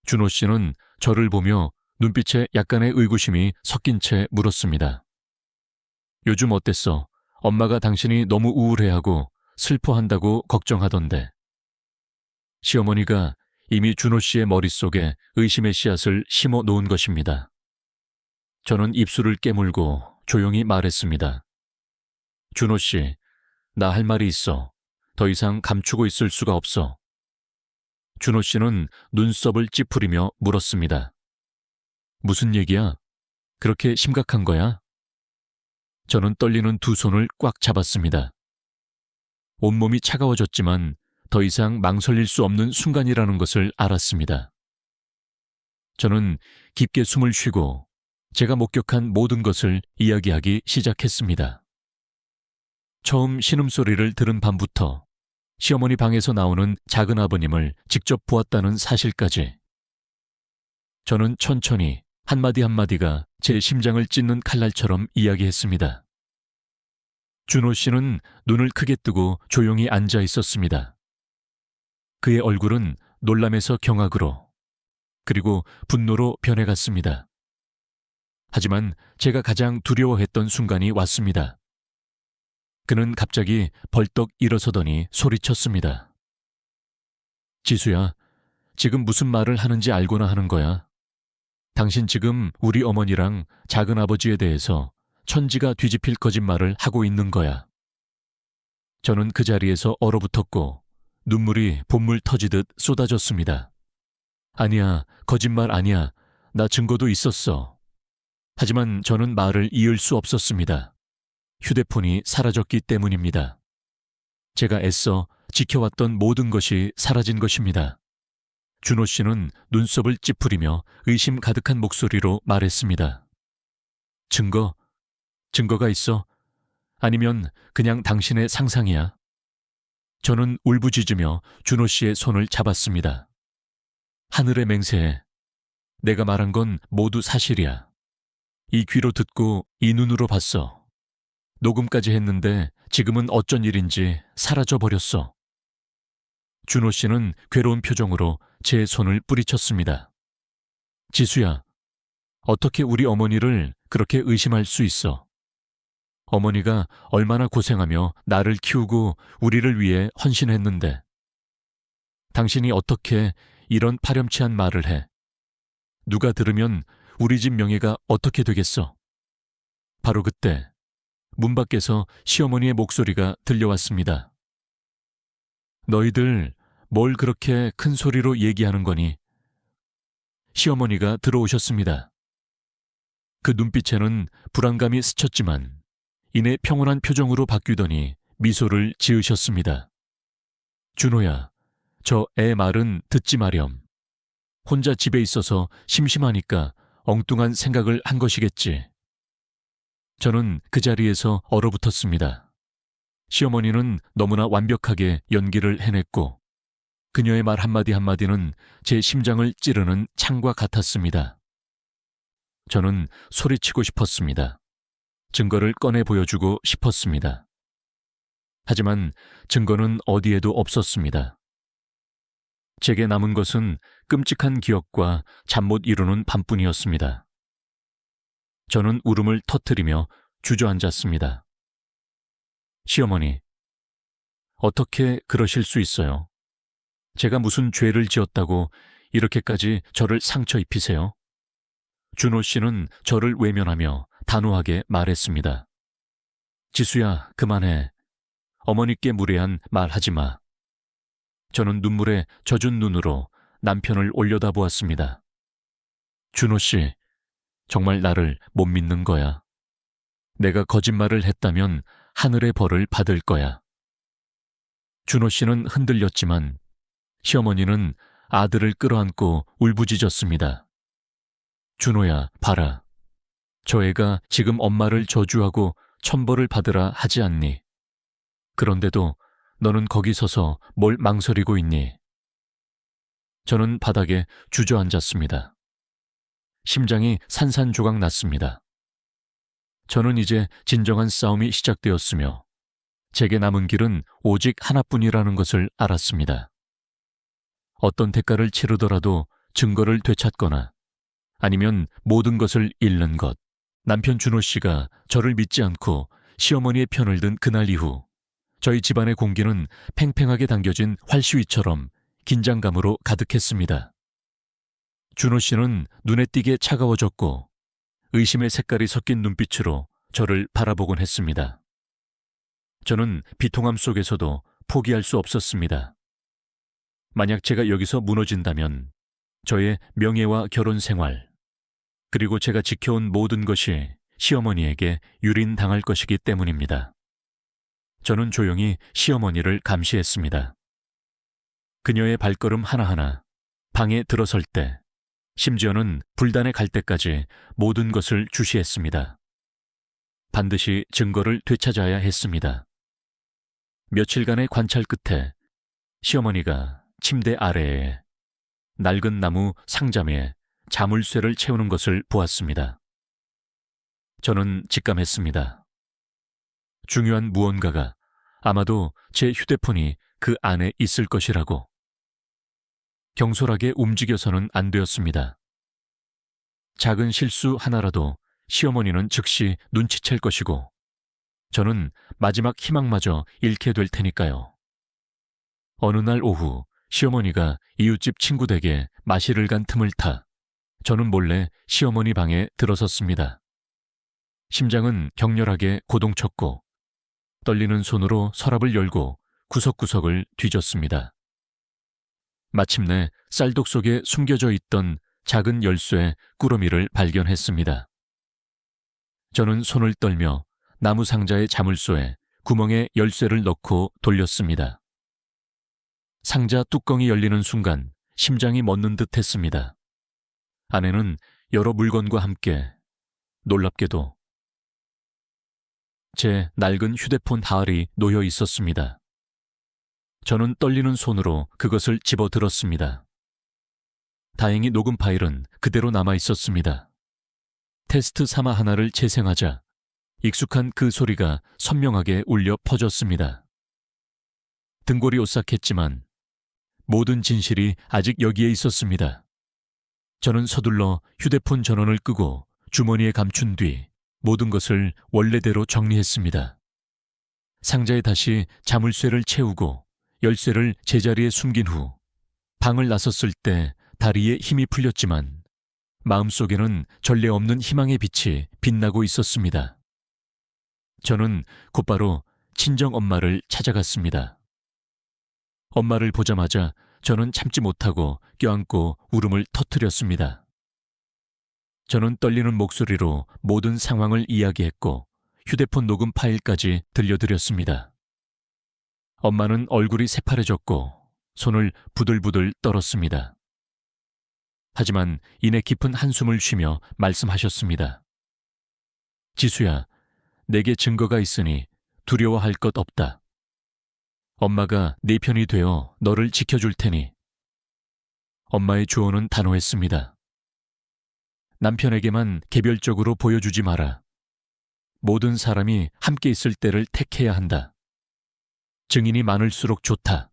준호 씨는 저를 보며 눈빛에 약간의 의구심이 섞인 채 물었습니다. 요즘 어땠어? 엄마가 당신이 너무 우울해하고 슬퍼한다고 걱정하던데. 시어머니가 이미 준호 씨의 머릿속에 의심의 씨앗을 심어 놓은 것입니다. 저는 입술을 깨물고 조용히 말했습니다. 준호 씨, 나 할 말이 있어. 더 이상 감추고 있을 수가 없어. 준호 씨는 눈썹을 찌푸리며 물었습니다. 무슨 얘기야? 그렇게 심각한 거야? 저는 떨리는 두 손을 꽉 잡았습니다. 온몸이 차가워졌지만 더 이상 망설일 수 없는 순간이라는 것을 알았습니다. 저는 깊게 숨을 쉬고 제가 목격한 모든 것을 이야기하기 시작했습니다. 처음 신음소리를 들은 밤부터 시어머니 방에서 나오는 작은 아버님을 직접 보았다는 사실까지. 저는 천천히 한마디 한마디가 제 심장을 찢는 칼날처럼 이야기했습니다. 준호 씨는 눈을 크게 뜨고 조용히 앉아 있었습니다. 그의 얼굴은 놀람에서 경악으로, 그리고 분노로 변해갔습니다. 하지만 제가 가장 두려워했던 순간이 왔습니다. 그는 갑자기 벌떡 일어서더니 소리쳤습니다. 지수야, 지금 무슨 말을 하는지 알고나 하는 거야. 당신 지금 우리 어머니랑 작은아버지에 대해서 천지가 뒤집힐 거짓말을 하고 있는 거야. 저는 그 자리에서 얼어붙었고 눈물이 봇물 터지듯 쏟아졌습니다. 아니야, 거짓말 아니야. 나 증거도 있었어. 하지만 저는 말을 이을 수 없었습니다. 휴대폰이 사라졌기 때문입니다. 제가 애써 지켜왔던 모든 것이 사라진 것입니다. 준호 씨는 눈썹을 찌푸리며 의심 가득한 목소리로 말했습니다. 증거가 있어? 아니면 그냥 당신의 상상이야? 저는 울부짖으며 준호 씨의 손을 잡았습니다. 하늘의 맹세해. 내가 말한 건 모두 사실이야. 이 귀로 듣고 이 눈으로 봤어. 녹음까지 했는데 지금은 어쩐 일인지 사라져버렸어. 준호 씨는 괴로운 표정으로 제 손을 뿌리쳤습니다. 지수야, 어떻게 우리 어머니를 그렇게 의심할 수 있어? 어머니가 얼마나 고생하며 나를 키우고 우리를 위해 헌신했는데. 당신이 어떻게 이런 파렴치한 말을 해? 누가 들으면 우리 집 명예가 어떻게 되겠어? 바로 그때 문 밖에서 시어머니의 목소리가 들려왔습니다. 너희들 뭘 그렇게 큰 소리로 얘기하는 거니? 시어머니가 들어오셨습니다. 그 눈빛에는 불안감이 스쳤지만 이내 평온한 표정으로 바뀌더니 미소를 지으셨습니다. 준호야, 저 애 말은 듣지 마렴. 혼자 집에 있어서 심심하니까 엉뚱한 생각을 한 것이겠지. 저는 그 자리에서 얼어붙었습니다. 시어머니는 너무나 완벽하게 연기를 해냈고 그녀의 말 한마디 한마디는 제 심장을 찌르는 창과 같았습니다. 저는 소리치고 싶었습니다. 증거를 꺼내 보여주고 싶었습니다. 하지만 증거는 어디에도 없었습니다. 제게 남은 것은 끔찍한 기억과 잠 못 이루는 밤뿐이었습니다. 저는 울음을 터뜨리며 주저앉았습니다. 시어머니, 어떻게 그러실 수 있어요? 제가 무슨 죄를 지었다고 이렇게까지 저를 상처 입히세요? 준호 씨는 저를 외면하며 단호하게 말했습니다. 지수야, 그만해. 어머니께 무례한 말하지 마. 저는 눈물에 젖은 눈으로 남편을 올려다보았습니다. 준호 씨, 정말 나를 못 믿는 거야. 내가 거짓말을 했다면 하늘의 벌을 받을 거야. 준호 씨는 흔들렸지만 시어머니는 아들을 끌어안고 울부짖었습니다. 준호야, 봐라. 저 애가 지금 엄마를 저주하고 천벌을 받으라 하지 않니? 그런데도 너는 거기 서서 뭘 망설이고 있니? 저는 바닥에 주저앉았습니다. 심장이 산산조각 났습니다. 저는 이제 진정한 싸움이 시작되었으며 제게 남은 길은 오직 하나뿐이라는 것을 알았습니다. 어떤 대가를 치르더라도 증거를 되찾거나 아니면 모든 것을 잃는 것. 남편 준호 씨가 저를 믿지 않고 시어머니의 편을 든 그날 이후 저희 집안의 공기는 팽팽하게 당겨진 활시위처럼 긴장감으로 가득했습니다. 준호 씨는 눈에 띄게 차가워졌고 의심의 색깔이 섞인 눈빛으로 저를 바라보곤 했습니다. 저는 비통함 속에서도 포기할 수 없었습니다. 만약 제가 여기서 무너진다면 저의 명예와 결혼 생활, 그리고 제가 지켜온 모든 것이 시어머니에게 유린당할 것이기 때문입니다. 저는 조용히 시어머니를 감시했습니다. 그녀의 발걸음 하나하나, 방에 들어설 때, 심지어는 불단에 갈 때까지 모든 것을 주시했습니다. 반드시 증거를 되찾아야 했습니다. 며칠간의 관찰 끝에 시어머니가 침대 아래에 낡은 나무 상자매에 자물쇠를 채우는 것을 보았습니다. 저는 직감했습니다. 중요한 무언가가 아마도 제 휴대폰이 그 안에 있을 것이라고. 경솔하게 움직여서는 안 되었습니다. 작은 실수 하나라도 시어머니는 즉시 눈치챌 것이고 저는 마지막 희망마저 잃게 될 테니까요. 어느 날 오후 시어머니가 이웃집 친구 댁에 마시를 간 틈을 타 저는 몰래 시어머니 방에 들어섰습니다. 심장은 격렬하게 고동쳤고 떨리는 손으로 서랍을 열고 구석구석을 뒤졌습니다. 마침내 쌀독 속에 숨겨져 있던 작은 열쇠 꾸러미를 발견했습니다. 저는 손을 떨며 나무 상자의 자물쇠에 구멍에 열쇠를 넣고 돌렸습니다. 상자 뚜껑이 열리는 순간 심장이 멎는 듯 했습니다. 안에는 여러 물건과 함께 놀랍게도 제 낡은 휴대폰 다알이 놓여 있었습니다. 저는 떨리는 손으로 그것을 집어들었습니다. 다행히 녹음 파일은 그대로 남아 있었습니다. 테스트 삼아 하나를 재생하자 익숙한 그 소리가 선명하게 울려 퍼졌습니다. 등골이 오싹했지만 모든 진실이 아직 여기에 있었습니다. 저는 서둘러 휴대폰 전원을 끄고 주머니에 감춘 뒤 모든 것을 원래대로 정리했습니다. 상자에 다시 자물쇠를 채우고 열쇠를 제자리에 숨긴 후 방을 나섰을 때 다리에 힘이 풀렸지만 마음속에는 전례 없는 희망의 빛이 빛나고 있었습니다. 저는 곧바로 친정 엄마를 찾아갔습니다. 엄마를 보자마자 저는 참지 못하고 껴안고 울음을 터뜨렸습니다. 저는 떨리는 목소리로 모든 상황을 이야기했고 휴대폰 녹음 파일까지 들려드렸습니다. 엄마는 얼굴이 새파래졌고 손을 부들부들 떨었습니다. 하지만 이내 깊은 한숨을 쉬며 말씀하셨습니다. 지수야, 내게 증거가 있으니 두려워할 것 없다. 엄마가 네 편이 되어 너를 지켜줄 테니. 엄마의 조언은 단호했습니다. 남편에게만 개별적으로 보여주지 마라. 모든 사람이 함께 있을 때를 택해야 한다. 증인이 많을수록 좋다.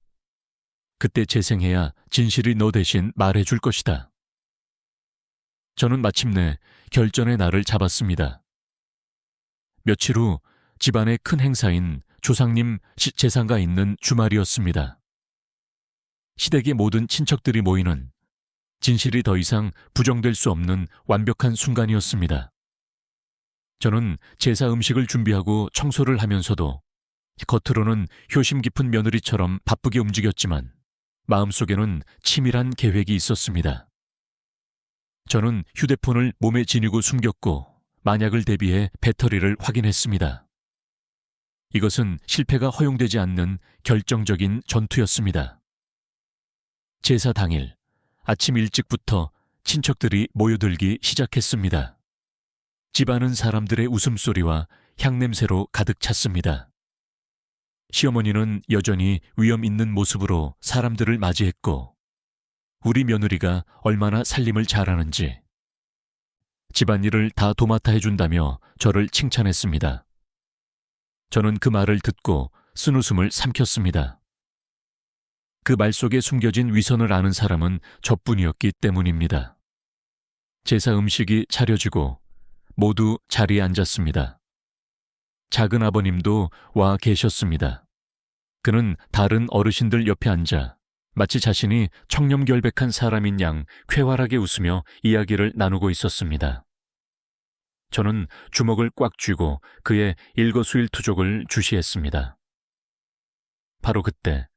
그때 재생해야 진실이 너 대신 말해줄 것이다. 저는 마침내 결전의 날을 잡았습니다. 며칠 후 집안의 큰 행사인 조상님 제사가 있는 주말이었습니다. 시댁의 모든 친척들이 모이는 진실이 더 이상 부정될 수 없는 완벽한 순간이었습니다. 저는 제사 음식을 준비하고 청소를 하면서도 겉으로는 효심 깊은 며느리처럼 바쁘게 움직였지만 마음속에는 치밀한 계획이 있었습니다. 저는 휴대폰을 몸에 지니고 숨겼고 만약을 대비해 배터리를 확인했습니다. 이것은 실패가 허용되지 않는 결정적인 전투였습니다. 제사 당일 아침 일찍부터 친척들이 모여들기 시작했습니다. 집안은 사람들의 웃음소리와 향냄새로 가득 찼습니다. 시어머니는 여전히 위험 있는 모습으로 사람들을 맞이했고 우리 며느리가 얼마나 살림을 잘하는지 집안일을 다 도맡아 해준다며 저를 칭찬했습니다. 저는 그 말을 듣고 쓴웃음을 삼켰습니다. 그 말 속에 숨겨진 위선을 아는 사람은 저뿐이었기 때문입니다. 제사 음식이 차려지고 모두 자리에 앉았습니다. 작은 아버님도 와 계셨습니다. 그는 다른 어르신들 옆에 앉아 마치 자신이 청렴결백한 사람인 양 쾌활하게 웃으며 이야기를 나누고 있었습니다. 저는 주먹을 꽉 쥐고 그의 일거수일투족을 주시했습니다. 바로 그때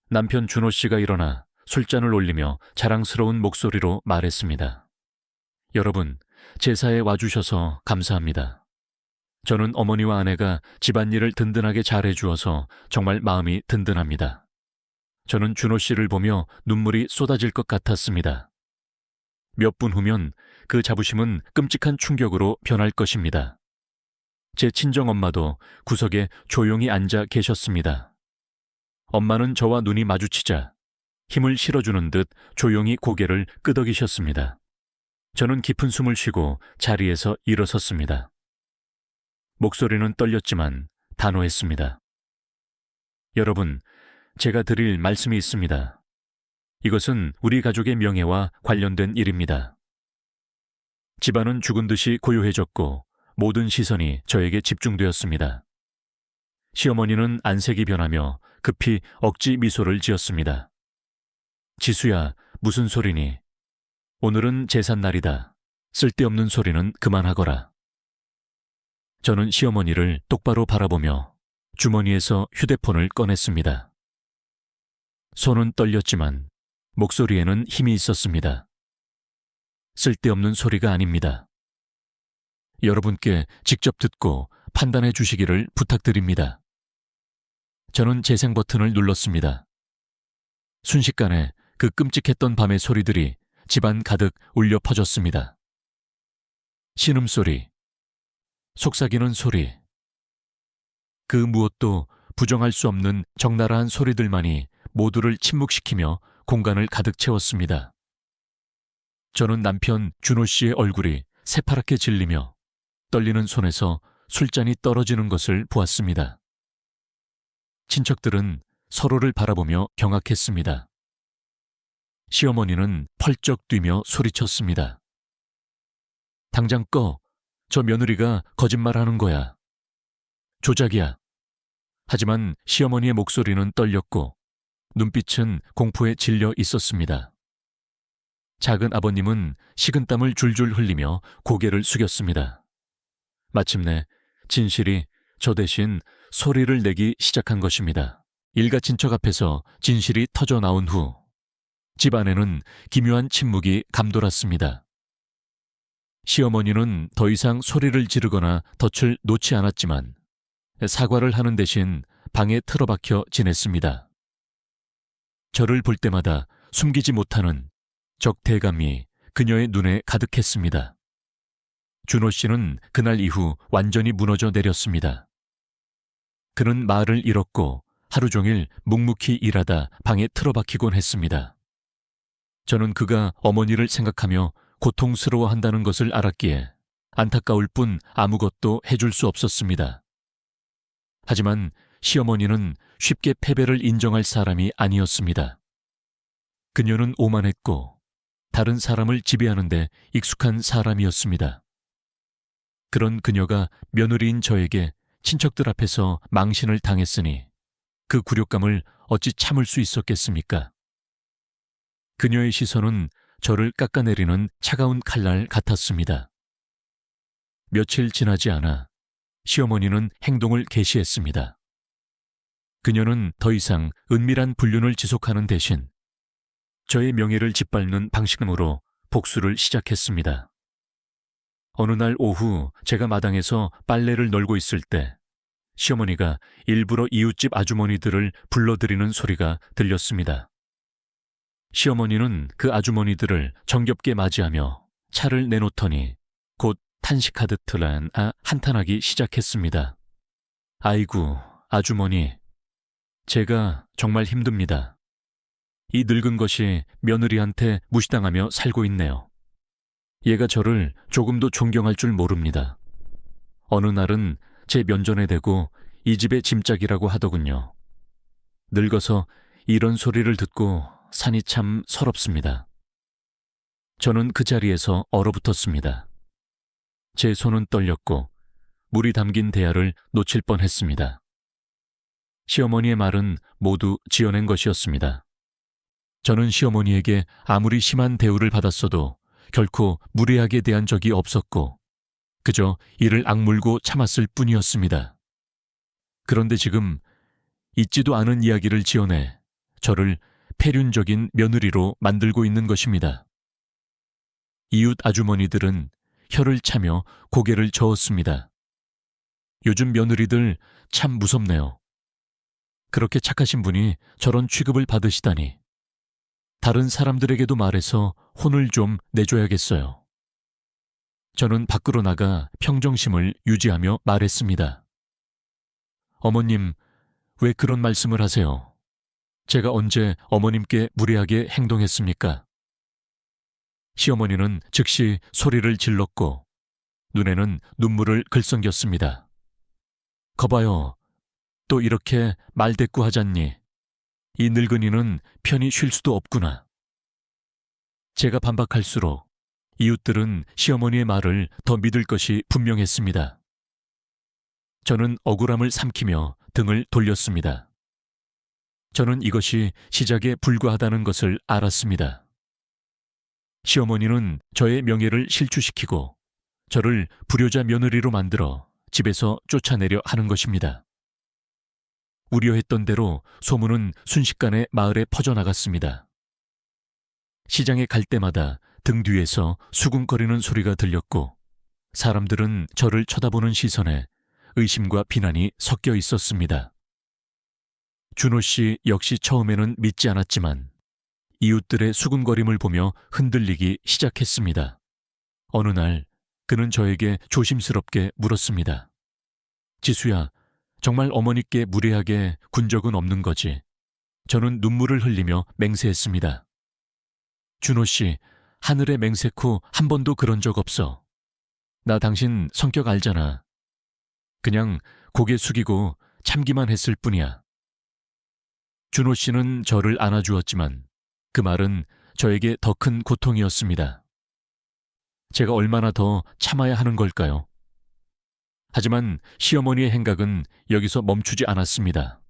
남편 준호 씨가 일어나 술잔을 올리며 자랑스러운 목소리로 말했습니다. 여러분, 제사에 와주셔서 감사합니다. 저는 어머니와 아내가 집안일을 든든하게 잘해주어서 정말 마음이 든든합니다. 저는 준호 씨를 보며 눈물이 쏟아질 것 같았습니다. 몇 분 후면 그 자부심은 끔찍한 충격으로 변할 것입니다. 제 친정엄마도 구석에 조용히 앉아 계셨습니다. 엄마는 저와 눈이 마주치자 힘을 실어주는 듯 조용히 고개를 끄덕이셨습니다. 저는 깊은 숨을 쉬고 자리에서 일어섰습니다. 목소리는 떨렸지만 단호했습니다. 여러분, 제가 드릴 말씀이 있습니다. 이것은 우리 가족의 명예와 관련된 일입니다. 집안은 죽은 듯이 고요해졌고 모든 시선이 저에게 집중되었습니다. 시어머니는 안색이 변하며 급히 억지 미소를 지었습니다. 지수야, 무슨 소리니? 오늘은 제삿날이다. 쓸데없는 소리는 그만하거라. 저는 시어머니를 똑바로 바라보며 주머니에서 휴대폰을 꺼냈습니다. 손은 떨렸지만 목소리에는 힘이 있었습니다. 쓸데없는 소리가 아닙니다. 여러분께 직접 듣고 판단해 주시기를 부탁드립니다. 저는 재생 버튼을 눌렀습니다. 순식간에 그 끔찍했던 밤의 소리들이 집안 가득 울려 퍼졌습니다. 신음소리, 속삭이는 소리, 그 무엇도 부정할 수 없는 적나라한 소리들만이 모두를 침묵시키며 공간을 가득 채웠습니다. 저는 남편 준호 씨의 얼굴이 새파랗게 질리며 떨리는 손에서 술잔이 떨어지는 것을 보았습니다. 친척들은 서로를 바라보며 경악했습니다. 시어머니는 펄쩍 뛰며 소리쳤습니다. 당장 꺼. 저 며느리가 거짓말하는 거야. 조작이야. 하지만 시어머니의 목소리는 떨렸고 눈빛은 공포에 질려 있었습니다. 작은 아버님은 식은땀을 줄줄 흘리며 고개를 숙였습니다. 마침내 진실이 저 대신 소리를 내기 시작한 것입니다. 일가 친척 앞에서 진실이 터져 나온 후 집안에는 기묘한 침묵이 감돌았습니다. 시어머니는 더 이상 소리를 지르거나 덫을 놓지 않았지만 사과를 하는 대신 방에 틀어박혀 지냈습니다. 저를 볼 때마다 숨기지 못하는 적대감이 그녀의 눈에 가득했습니다. 준호 씨는 그날 이후 완전히 무너져 내렸습니다. 그는 말을 잃었고 하루 종일 묵묵히 일하다 방에 틀어박히곤 했습니다. 저는 그가 어머니를 생각하며 고통스러워한다는 것을 알았기에 안타까울 뿐 아무것도 해줄 수 없었습니다. 하지만 시어머니는 쉽게 패배를 인정할 사람이 아니었습니다. 그녀는 오만했고 다른 사람을 지배하는 데 익숙한 사람이었습니다. 그런 그녀가 며느리인 저에게 친척들 앞에서 망신을 당했으니 그 굴욕감을 어찌 참을 수 있었겠습니까? 그녀의 시선은 저를 깎아내리는 차가운 칼날 같았습니다. 며칠 지나지 않아 시어머니는 행동을 개시했습니다. 그녀는 더 이상 은밀한 불륜을 지속하는 대신 저의 명예를 짓밟는 방식으로 복수를 시작했습니다. 어느 날 오후 제가 마당에서 빨래를 널고 있을 때 시어머니가 일부러 이웃집 아주머니들을 불러들이는 소리가 들렸습니다. 시어머니는 그 아주머니들을 정겹게 맞이하며 차를 내놓더니 곧 탄식하듯 한탄하기 시작했습니다. 아이고, 아주머니, 제가 정말 힘듭니다. 이 늙은 것이 며느리한테 무시당하며 살고 있네요. 얘가 저를 조금도 존경할 줄 모릅니다. 어느 날은 제 면전에 대고 이 집의 짐짝이라고 하더군요. 늙어서 이런 소리를 듣고 산이 참 서럽습니다. 저는 그 자리에서 얼어붙었습니다. 제 손은 떨렸고 물이 담긴 대야를 놓칠 뻔했습니다. 시어머니의 말은 모두 지어낸 것이었습니다. 저는 시어머니에게 아무리 심한 대우를 받았어도 결코 무례하게 대한 적이 없었고 그저 이를 악물고 참았을 뿐이었습니다. 그런데 지금 있지도 않은 이야기를 지어내 저를 폐륜적인 며느리로 만들고 있는 것입니다. 이웃 아주머니들은 혀를 차며 고개를 저었습니다. 요즘 며느리들 참 무섭네요. 그렇게 착하신 분이 저런 취급을 받으시다니. 다른 사람들에게도 말해서 혼을 좀 내줘야겠어요. 저는 밖으로 나가 평정심을 유지하며 말했습니다. 어머님, 왜 그런 말씀을 하세요? 제가 언제 어머님께 무례하게 행동했습니까? 시어머니는 즉시 소리를 질렀고 눈에는 눈물을 글썽겼습니다. 거봐요. 또 이렇게 말대꾸하잖니. 이 늙은이는 편히 쉴 수도 없구나. 제가 반박할수록 이웃들은 시어머니의 말을 더 믿을 것이 분명했습니다. 저는 억울함을 삼키며 등을 돌렸습니다. 저는 이것이 시작에 불과하다는 것을 알았습니다. 시어머니는 저의 명예를 실추시키고 저를 불효자 며느리로 만들어 집에서 쫓아내려 하는 것입니다. 우려했던 대로 소문은 순식간에 마을에 퍼져나갔습니다. 시장에 갈 때마다 등 뒤에서 수군거리는 소리가 들렸고 사람들은 저를 쳐다보는 시선에 의심과 비난이 섞여 있었습니다. 준호 씨 역시 처음에는 믿지 않았지만 이웃들의 수군거림을 보며 흔들리기 시작했습니다. 어느 날 그는 저에게 조심스럽게 물었습니다. 지수야, 정말 어머니께 무례하게 군 적은 없는 거지? 저는 눈물을 흘리며 맹세했습니다. 준호 씨, 하늘에 맹세코 한 번도 그런 적 없어. 나 당신 성격 알잖아. 그냥 고개 숙이고 참기만 했을 뿐이야. 준호 씨는 저를 안아주었지만 그 말은 저에게 더 큰 고통이었습니다. 제가 얼마나 더 참아야 하는 걸까요? 하지만 시어머니의 행각은 여기서 멈추지 않았습니다.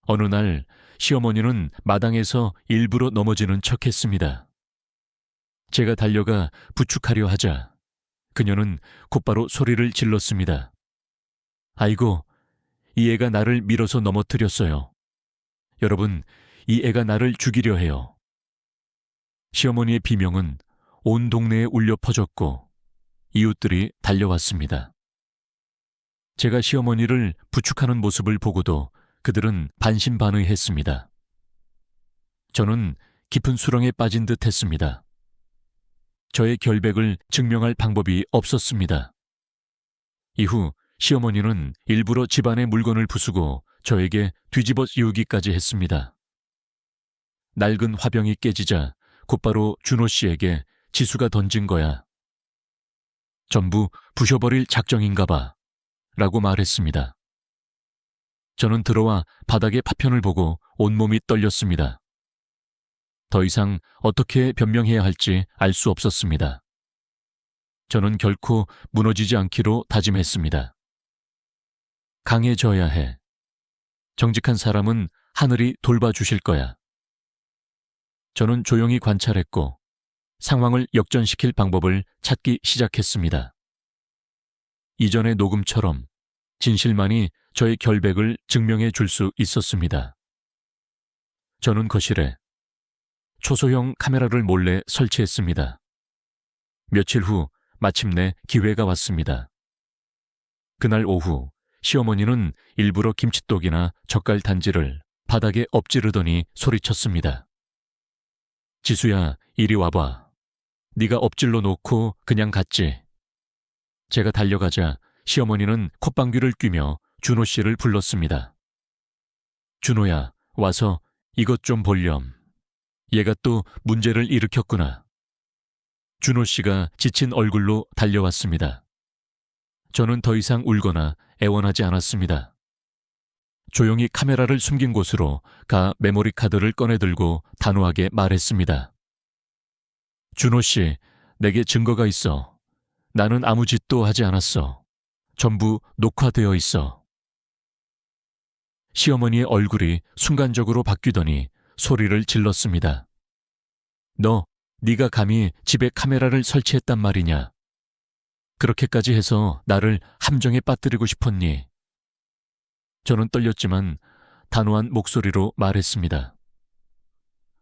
어느 날 시어머니는 마당에서 일부러 넘어지는 척했습니다. 제가 달려가 부축하려 하자 그녀는 곧바로 소리를 질렀습니다. 아이고, 이 애가 나를 밀어서 넘어뜨렸어요. 여러분, 이 애가 나를 죽이려 해요. 시어머니의 비명은 온 동네에 울려 퍼졌고 이웃들이 달려왔습니다. 제가 시어머니를 부축하는 모습을 보고도 그들은 반신반의했습니다. 저는 깊은 수렁에 빠진 듯 했습니다. 저의 결백을 증명할 방법이 없었습니다. 이후 시어머니는 일부러 집안의 물건을 부수고 저에게 뒤집어 씌우기까지 했습니다. 낡은 화병이 깨지자 곧바로 준호 씨에게 지수가 던진 거야. 전부 부셔버릴 작정인가 봐. 라고 말했습니다. 저는 들어와 바닥의 파편을 보고 온몸이 떨렸습니다. 더 이상 어떻게 변명해야 할지 알 수 없었습니다. 저는 결코 무너지지 않기로 다짐했습니다. 강해져야 해. 정직한 사람은 하늘이 돌봐주실 거야. 저는 조용히 관찰했고 상황을 역전시킬 방법을 찾기 시작했습니다. 이전의 녹음처럼 진실만이 저의 결백을 증명해 줄 수 있었습니다. 저는 거실에 초소형 카메라를 몰래 설치했습니다. 며칠 후 마침내 기회가 왔습니다. 그날 오후 시어머니는 일부러 김치떡이나 젓갈 단지를 바닥에 엎지르더니 소리쳤습니다. 지수야, 이리 와봐. 네가 엎질러 놓고 그냥 갔지. 제가 달려가자 시어머니는 콧방귀를 뀌며 준호 씨를 불렀습니다. 준호야, 와서 이것 좀 볼렴. 얘가 또 문제를 일으켰구나. 준호 씨가 지친 얼굴로 달려왔습니다. 저는 더 이상 울거나 애원하지 않았습니다. 조용히 카메라를 숨긴 곳으로 가 메모리 카드를 꺼내들고 단호하게 말했습니다. 준호 씨, 내게 증거가 있어. 나는 아무 짓도 하지 않았어. 전부 녹화되어 있어. 시어머니의 얼굴이 순간적으로 바뀌더니 소리를 질렀습니다. 네가 감히 집에 카메라를 설치했단 말이냐? 그렇게까지 해서 나를 함정에 빠뜨리고 싶었니? 저는 떨렸지만 단호한 목소리로 말했습니다.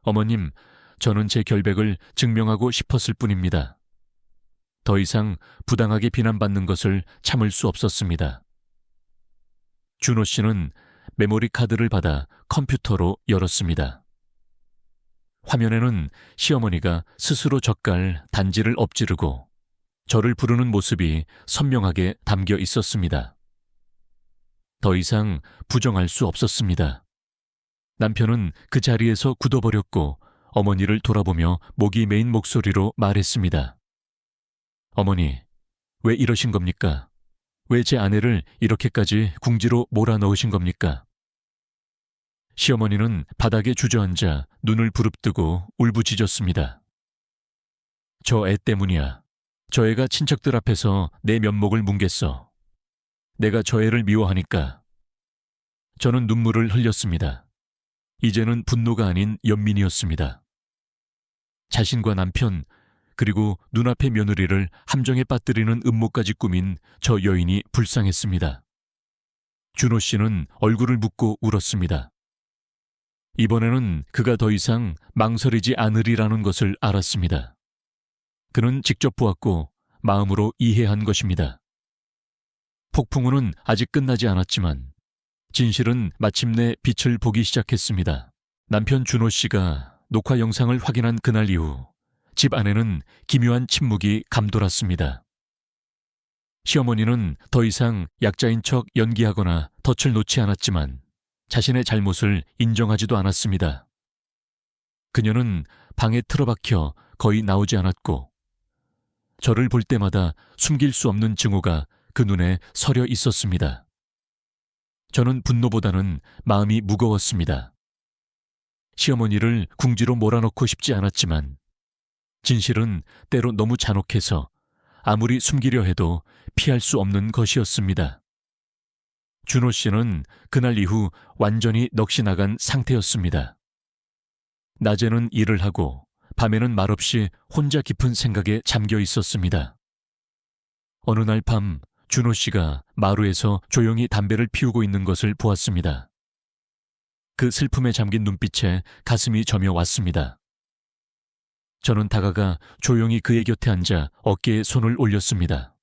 어머님, 저는 제 결백을 증명하고 싶었을 뿐입니다. 더 이상 부당하게 비난받는 것을 참을 수 없었습니다. 준호 씨는 메모리 카드를 받아 컴퓨터로 열었습니다. 화면에는 시어머니가 스스로 젓갈 단지를 엎지르고 저를 부르는 모습이 선명하게 담겨 있었습니다. 더 이상 부정할 수 없었습니다. 남편은 그 자리에서 굳어버렸고 어머니를 돌아보며 목이 메인 목소리로 말했습니다. 어머니, 왜 이러신 겁니까? 왜 제 아내를 이렇게까지 궁지로 몰아넣으신 겁니까? 시어머니는 바닥에 주저앉아 눈을 부릅뜨고 울부짖었습니다. 저 애 때문이야. 저 애가 친척들 앞에서 내 면목을 뭉갰어. 내가 저 애를 미워하니까. 저는 눈물을 흘렸습니다. 이제는 분노가 아닌 연민이었습니다. 자신과 남편, 그리고 눈앞의 며느리를 함정에 빠뜨리는 음모까지 꾸민 저 여인이 불쌍했습니다. 준호 씨는 얼굴을 묶고 울었습니다. 이번에는 그가 더 이상 망설이지 않으리라는 것을 알았습니다. 그는 직접 보았고 마음으로 이해한 것입니다. 폭풍우는 아직 끝나지 않았지만 진실은 마침내 빛을 보기 시작했습니다. 남편 준호 씨가 녹화 영상을 확인한 그날 이후 집 안에는 기묘한 침묵이 감돌았습니다. 시어머니는 더 이상 약자인 척 연기하거나 덫을 놓지 않았지만 자신의 잘못을 인정하지도 않았습니다. 그녀는 방에 틀어박혀 거의 나오지 않았고 저를 볼 때마다 숨길 수 없는 증오가 그 눈에 서려 있었습니다. 저는 분노보다는 마음이 무거웠습니다. 시어머니를 궁지로 몰아넣고 싶지 않았지만 진실은 때로 너무 잔혹해서 아무리 숨기려 해도 피할 수 없는 것이었습니다. 준호 씨는 그날 이후 완전히 넋이 나간 상태였습니다. 낮에는 일을 하고 밤에는 말없이 혼자 깊은 생각에 잠겨 있었습니다. 어느 날 밤 준호 씨가 마루에서 조용히 담배를 피우고 있는 것을 보았습니다. 그 슬픔에 잠긴 눈빛에 가슴이 저며 왔습니다. 저는 다가가 조용히 그의 곁에 앉아 어깨에 손을 올렸습니다.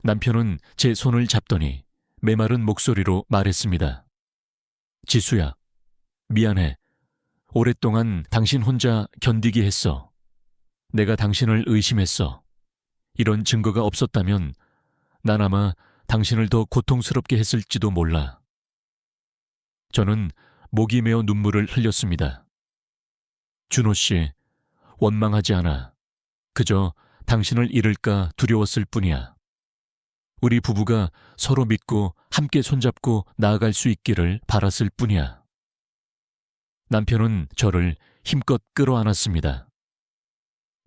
남편은 제 손을 잡더니 메마른 목소리로 말했습니다. 지수야, 미안해. 오랫동안 당신 혼자 견디게 했어. 내가 당신을 의심했어. 이런 증거가 없었다면 난 아마 당신을 더 고통스럽게 했을지도 몰라. 저는 목이 메어 눈물을 흘렸습니다. 준호 씨, 원망하지 않아. 그저 당신을 잃을까 두려웠을 뿐이야. 우리 부부가 서로 믿고 함께 손잡고 나아갈 수 있기를 바랐을 뿐이야. 남편은 저를 힘껏 끌어안았습니다.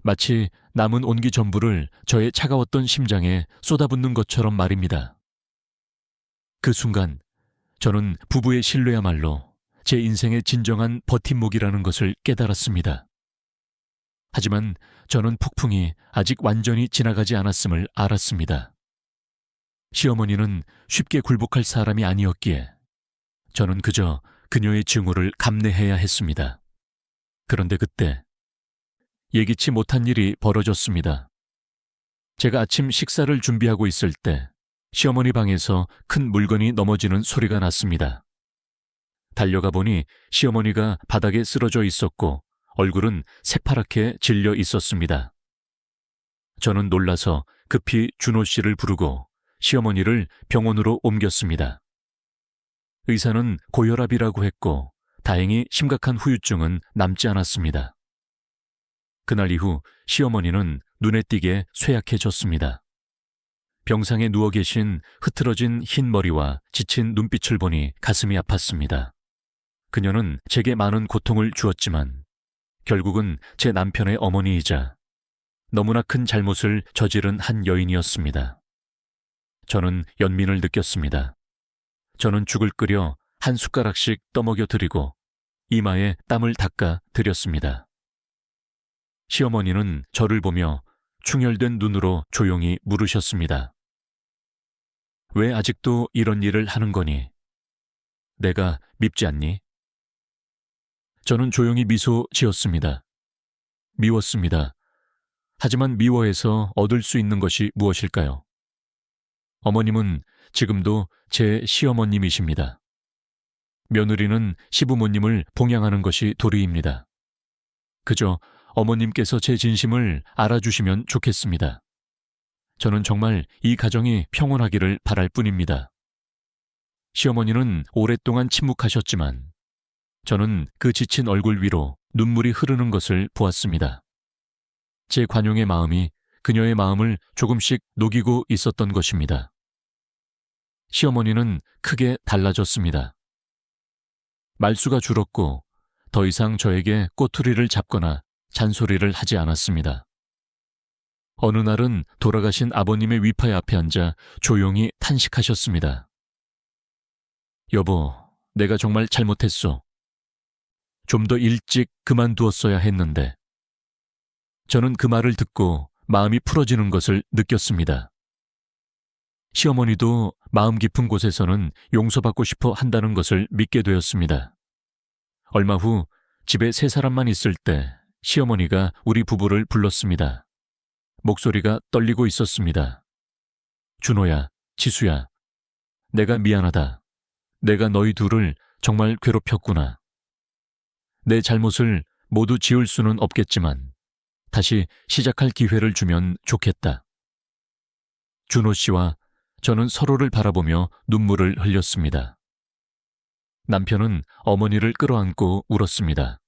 마치 남은 온기 전부를 저의 차가웠던 심장에 쏟아붓는 것처럼 말입니다. 그 순간 저는 부부의 신뢰야말로 제 인생의 진정한 버팀목이라는 것을 깨달았습니다. 하지만 저는 폭풍이 아직 완전히 지나가지 않았음을 알았습니다. 시어머니는 쉽게 굴복할 사람이 아니었기에 저는 그저 그녀의 증오를 감내해야 했습니다. 그런데 그때 예기치 못한 일이 벌어졌습니다. 제가 아침 식사를 준비하고 있을 때 시어머니 방에서 큰 물건이 넘어지는 소리가 났습니다. 달려가 보니 시어머니가 바닥에 쓰러져 있었고 얼굴은 새파랗게 질려 있었습니다. 저는 놀라서 급히 준호 씨를 부르고 시어머니를 병원으로 옮겼습니다. 의사는 고혈압이라고 했고 다행히 심각한 후유증은 남지 않았습니다. 그날 이후 시어머니는 눈에 띄게 쇠약해졌습니다. 병상에 누워 계신 흐트러진 흰 머리와 지친 눈빛을 보니 가슴이 아팠습니다. 그녀는 제게 많은 고통을 주었지만 결국은 제 남편의 어머니이자 너무나 큰 잘못을 저지른 한 여인이었습니다. 저는 연민을 느꼈습니다. 저는 죽을 끓여 한 숟가락씩 떠먹여 드리고 이마에 땀을 닦아 드렸습니다. 시어머니는 저를 보며 충혈된 눈으로 조용히 물으셨습니다. 왜 아직도 이런 일을 하는 거니? 내가 밉지 않니? 저는 조용히 미소 지었습니다. 미웠습니다. 하지만 미워해서 얻을 수 있는 것이 무엇일까요? 어머님은 지금도 제 시어머님이십니다. 며느리는 시부모님을 봉양하는 것이 도리입니다. 그저 어머님께서 제 진심을 알아주시면 좋겠습니다. 저는 정말 이 가정이 평온하기를 바랄 뿐입니다. 시어머니는 오랫동안 침묵하셨지만 저는 그 지친 얼굴 위로 눈물이 흐르는 것을 보았습니다. 제 관용의 마음이 그녀의 마음을 조금씩 녹이고 있었던 것입니다. 시어머니는 크게 달라졌습니다. 말수가 줄었고 더 이상 저에게 꼬투리를 잡거나 잔소리를 하지 않았습니다. 어느 날은 돌아가신 아버님의 위파에 앞에 앉아 조용히 탄식하셨습니다. 여보, 내가 정말 잘못했어. 좀 더 일찍 그만두었어야 했는데. 저는 그 말을 듣고 마음이 풀어지는 것을 느꼈습니다. 시어머니도 마음 깊은 곳에서는 용서받고 싶어 한다는 것을 믿게 되었습니다. 얼마 후 집에 세 사람만 있을 때 시어머니가 우리 부부를 불렀습니다. 목소리가 떨리고 있었습니다. 준호야, 지수야, 내가 미안하다. 내가 너희 둘을 정말 괴롭혔구나. 내 잘못을 모두 지울 수는 없겠지만 다시 시작할 기회를 주면 좋겠다. 준호 씨와 저는 서로를 바라보며 눈물을 흘렸습니다. 남편은 어머니를 끌어안고 울었습니다.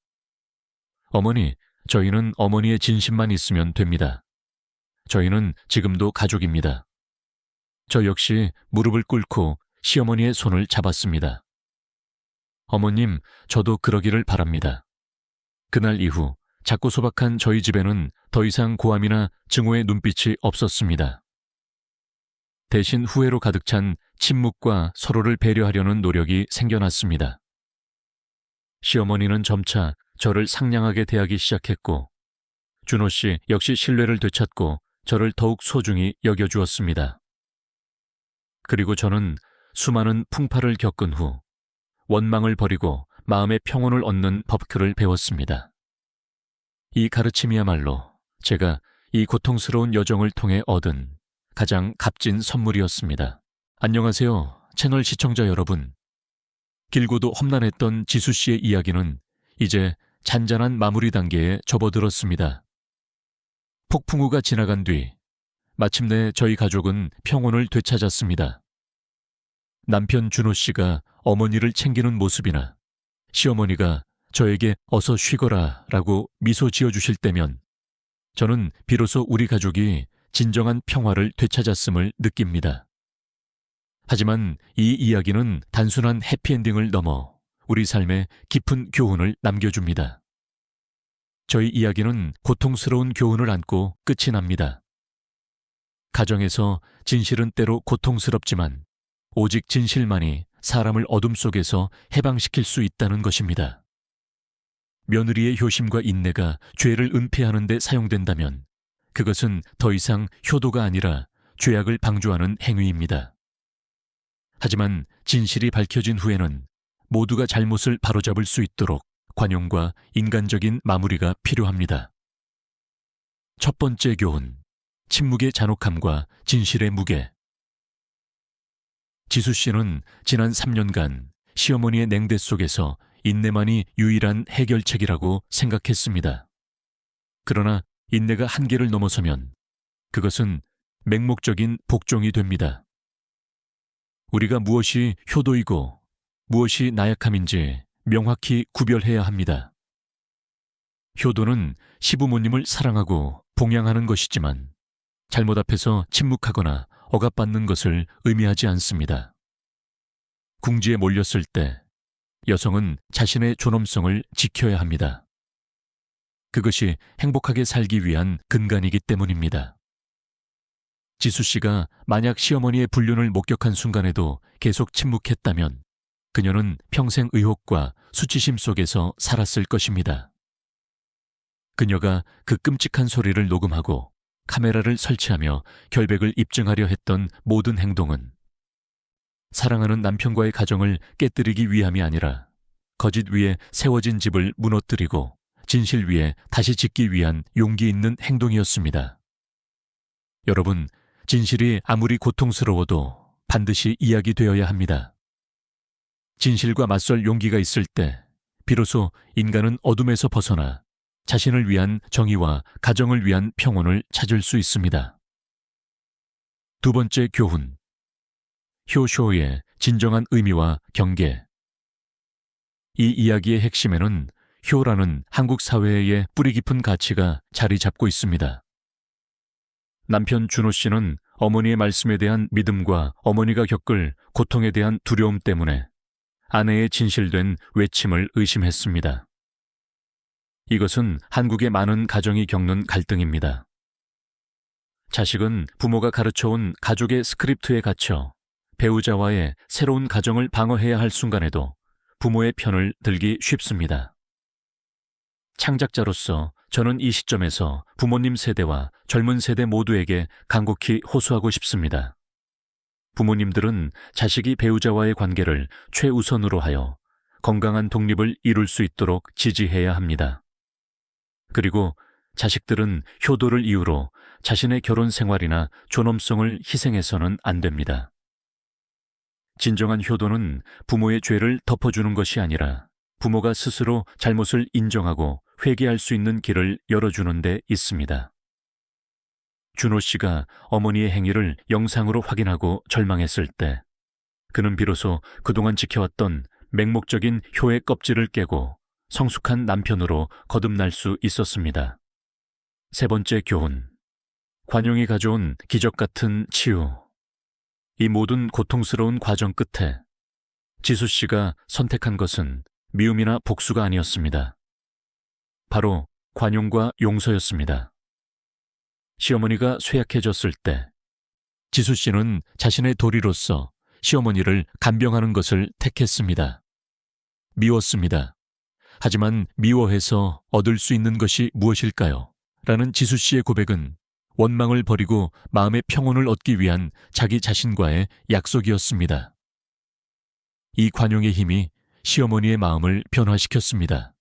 어머니, 저희는 어머니의 진심만 있으면 됩니다. 저희는 지금도 가족입니다. 저 역시 무릎을 꿇고 시어머니의 손을 잡았습니다. 어머님, 저도 그러기를 바랍니다. 그날 이후 작고 소박한 저희 집에는 더 이상 고함이나 증오의 눈빛이 없었습니다. 대신 후회로 가득 찬 침묵과 서로를 배려하려는 노력이 생겨났습니다. 시어머니는 점차 저를 상냥하게 대하기 시작했고 준호 씨 역시 신뢰를 되찾고 저를 더욱 소중히 여겨주었습니다. 그리고 저는 수많은 풍파를 겪은 후 원망을 버리고 마음의 평온을 얻는 법규를 배웠습니다. 이 가르침이야말로 제가 이 고통스러운 여정을 통해 얻은 가장 값진 선물이었습니다. 안녕하세요, 채널 시청자 여러분. 길고도 험난했던 지수 씨의 이야기는 이제 잔잔한 마무리 단계에 접어들었습니다. 폭풍우가 지나간 뒤 마침내 저희 가족은 평온을 되찾았습니다. 남편 준호 씨가 어머니를 챙기는 모습이나 시어머니가 저에게 어서 쉬거라 라고 미소 지어주실 때면 저는 비로소 우리 가족이 진정한 평화를 되찾았음을 느낍니다. 하지만 이 이야기는 단순한 해피엔딩을 넘어 우리 삶에 깊은 교훈을 남겨줍니다. 저희 이야기는 고통스러운 교훈을 안고 끝이 납니다. 가정에서 진실은 때로 고통스럽지만 오직 진실만이 사람을 어둠 속에서 해방시킬 수 있다는 것입니다. 며느리의 효심과 인내가 죄를 은폐하는 데 사용된다면 그것은 더 이상 효도가 아니라 죄악을 방조하는 행위입니다. 하지만 진실이 밝혀진 후에는 모두가 잘못을 바로잡을 수 있도록 관용과 인간적인 마무리가 필요합니다. 첫 번째 교훈, 침묵의 잔혹함과 진실의 무게. 지수 씨는 지난 3년간 시어머니의 냉대 속에서 인내만이 유일한 해결책이라고 생각했습니다. 그러나 인내가 한계를 넘어서면 그것은 맹목적인 복종이 됩니다. 우리가 무엇이 효도이고 무엇이 나약함인지 명확히 구별해야 합니다. 효도는 시부모님을 사랑하고 봉양하는 것이지만 잘못 앞에서 침묵하거나 억압받는 것을 의미하지 않습니다. 궁지에 몰렸을 때 여성은 자신의 존엄성을 지켜야 합니다. 그것이 행복하게 살기 위한 근간이기 때문입니다. 지수 씨가 만약 시어머니의 불륜을 목격한 순간에도 계속 침묵했다면 그녀는 평생 의혹과 수치심 속에서 살았을 것입니다. 그녀가 그 끔찍한 소리를 녹음하고 카메라를 설치하며 결백을 입증하려 했던 모든 행동은 사랑하는 남편과의 가정을 깨뜨리기 위함이 아니라 거짓 위에 세워진 집을 무너뜨리고 진실 위에 다시 짓기 위한 용기 있는 행동이었습니다. 여러분, 진실이 아무리 고통스러워도 반드시 이야기되어야 합니다. 진실과 맞설 용기가 있을 때 비로소 인간은 어둠에서 벗어나 자신을 위한 정의와 가정을 위한 평온을 찾을 수 있습니다. 두 번째 교훈. 효쇼의 진정한 의미와 경계. 이 이야기의 핵심에는 효라는 한국 사회의 뿌리 깊은 가치가 자리 잡고 있습니다. 남편 준호 씨는 어머니의 말씀에 대한 믿음과 어머니가 겪을 고통에 대한 두려움 때문에 아내의 진실된 외침을 의심했습니다. 이것은 한국의 많은 가정이 겪는 갈등입니다. 자식은 부모가 가르쳐온 가족의 스크립트에 갇혀 배우자와의 새로운 가정을 방어해야 할 순간에도 부모의 편을 들기 쉽습니다. 창작자로서 저는 이 시점에서 부모님 세대와 젊은 세대 모두에게 간곡히 호소하고 싶습니다. 부모님들은 자식이 배우자와의 관계를 최우선으로 하여 건강한 독립을 이룰 수 있도록 지지해야 합니다. 그리고 자식들은 효도를 이유로 자신의 결혼 생활이나 존엄성을 희생해서는 안 됩니다. 진정한 효도는 부모의 죄를 덮어주는 것이 아니라 부모가 스스로 잘못을 인정하고 회개할 수 있는 길을 열어주는 데 있습니다. 준호 씨가 어머니의 행위를 영상으로 확인하고 절망했을 때 그는 비로소 그동안 지켜왔던 맹목적인 효의 껍질을 깨고 성숙한 남편으로 거듭날 수 있었습니다. 세 번째 교훈. 관용이 가져온 기적 같은 치유. 이 모든 고통스러운 과정 끝에 지수 씨가 선택한 것은 미움이나 복수가 아니었습니다. 바로 관용과 용서였습니다. 시어머니가 쇠약해졌을 때 지수 씨는 자신의 도리로서 시어머니를 간병하는 것을 택했습니다. 미웠습니다. 하지만 미워해서 얻을 수 있는 것이 무엇일까요? 라는 지수 씨의 고백은 원망을 버리고 마음의 평온을 얻기 위한 자기 자신과의 약속이었습니다. 이 관용의 힘이 시어머니의 마음을 변화시켰습니다.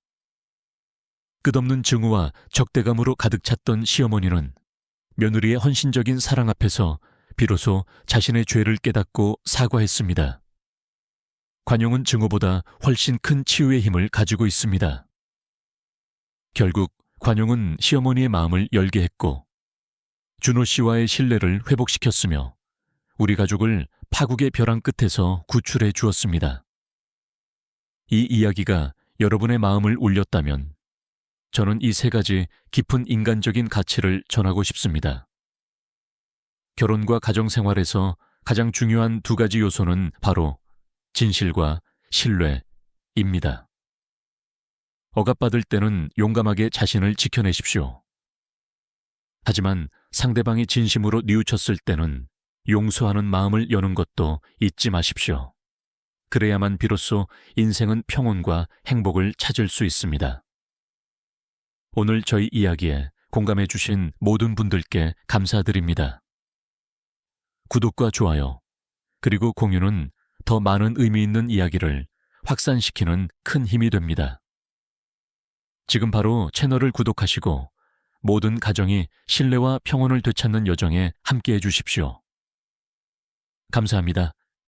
끝없는 증오와 적대감으로 가득 찼던 시어머니는 며느리의 헌신적인 사랑 앞에서 비로소 자신의 죄를 깨닫고 사과했습니다. 관용은 증오보다 훨씬 큰 치유의 힘을 가지고 있습니다. 결국 관용은 시어머니의 마음을 열게 했고 준호 씨와의 신뢰를 회복시켰으며 우리 가족을 파국의 벼랑 끝에서 구출해 주었습니다. 이 이야기가 여러분의 마음을 울렸다면 저는 이 세 가지 깊은 인간적인 가치를 전하고 싶습니다. 결혼과 가정생활에서 가장 중요한 두 가지 요소는 바로 진실과 신뢰입니다. 억압받을 때는 용감하게 자신을 지켜내십시오. 하지만 상대방이 진심으로 뉘우쳤을 때는 용서하는 마음을 여는 것도 잊지 마십시오. 그래야만 비로소 인생은 평온과 행복을 찾을 수 있습니다. 오늘 저희 이야기에 공감해 주신 모든 분들께 감사드립니다. 구독과 좋아요, 그리고 공유는 더 많은 의미 있는 이야기를 확산시키는 큰 힘이 됩니다. 지금 바로 채널을 구독하시고 모든 가정이 신뢰와 평온을 되찾는 여정에 함께해 주십시오. 감사합니다.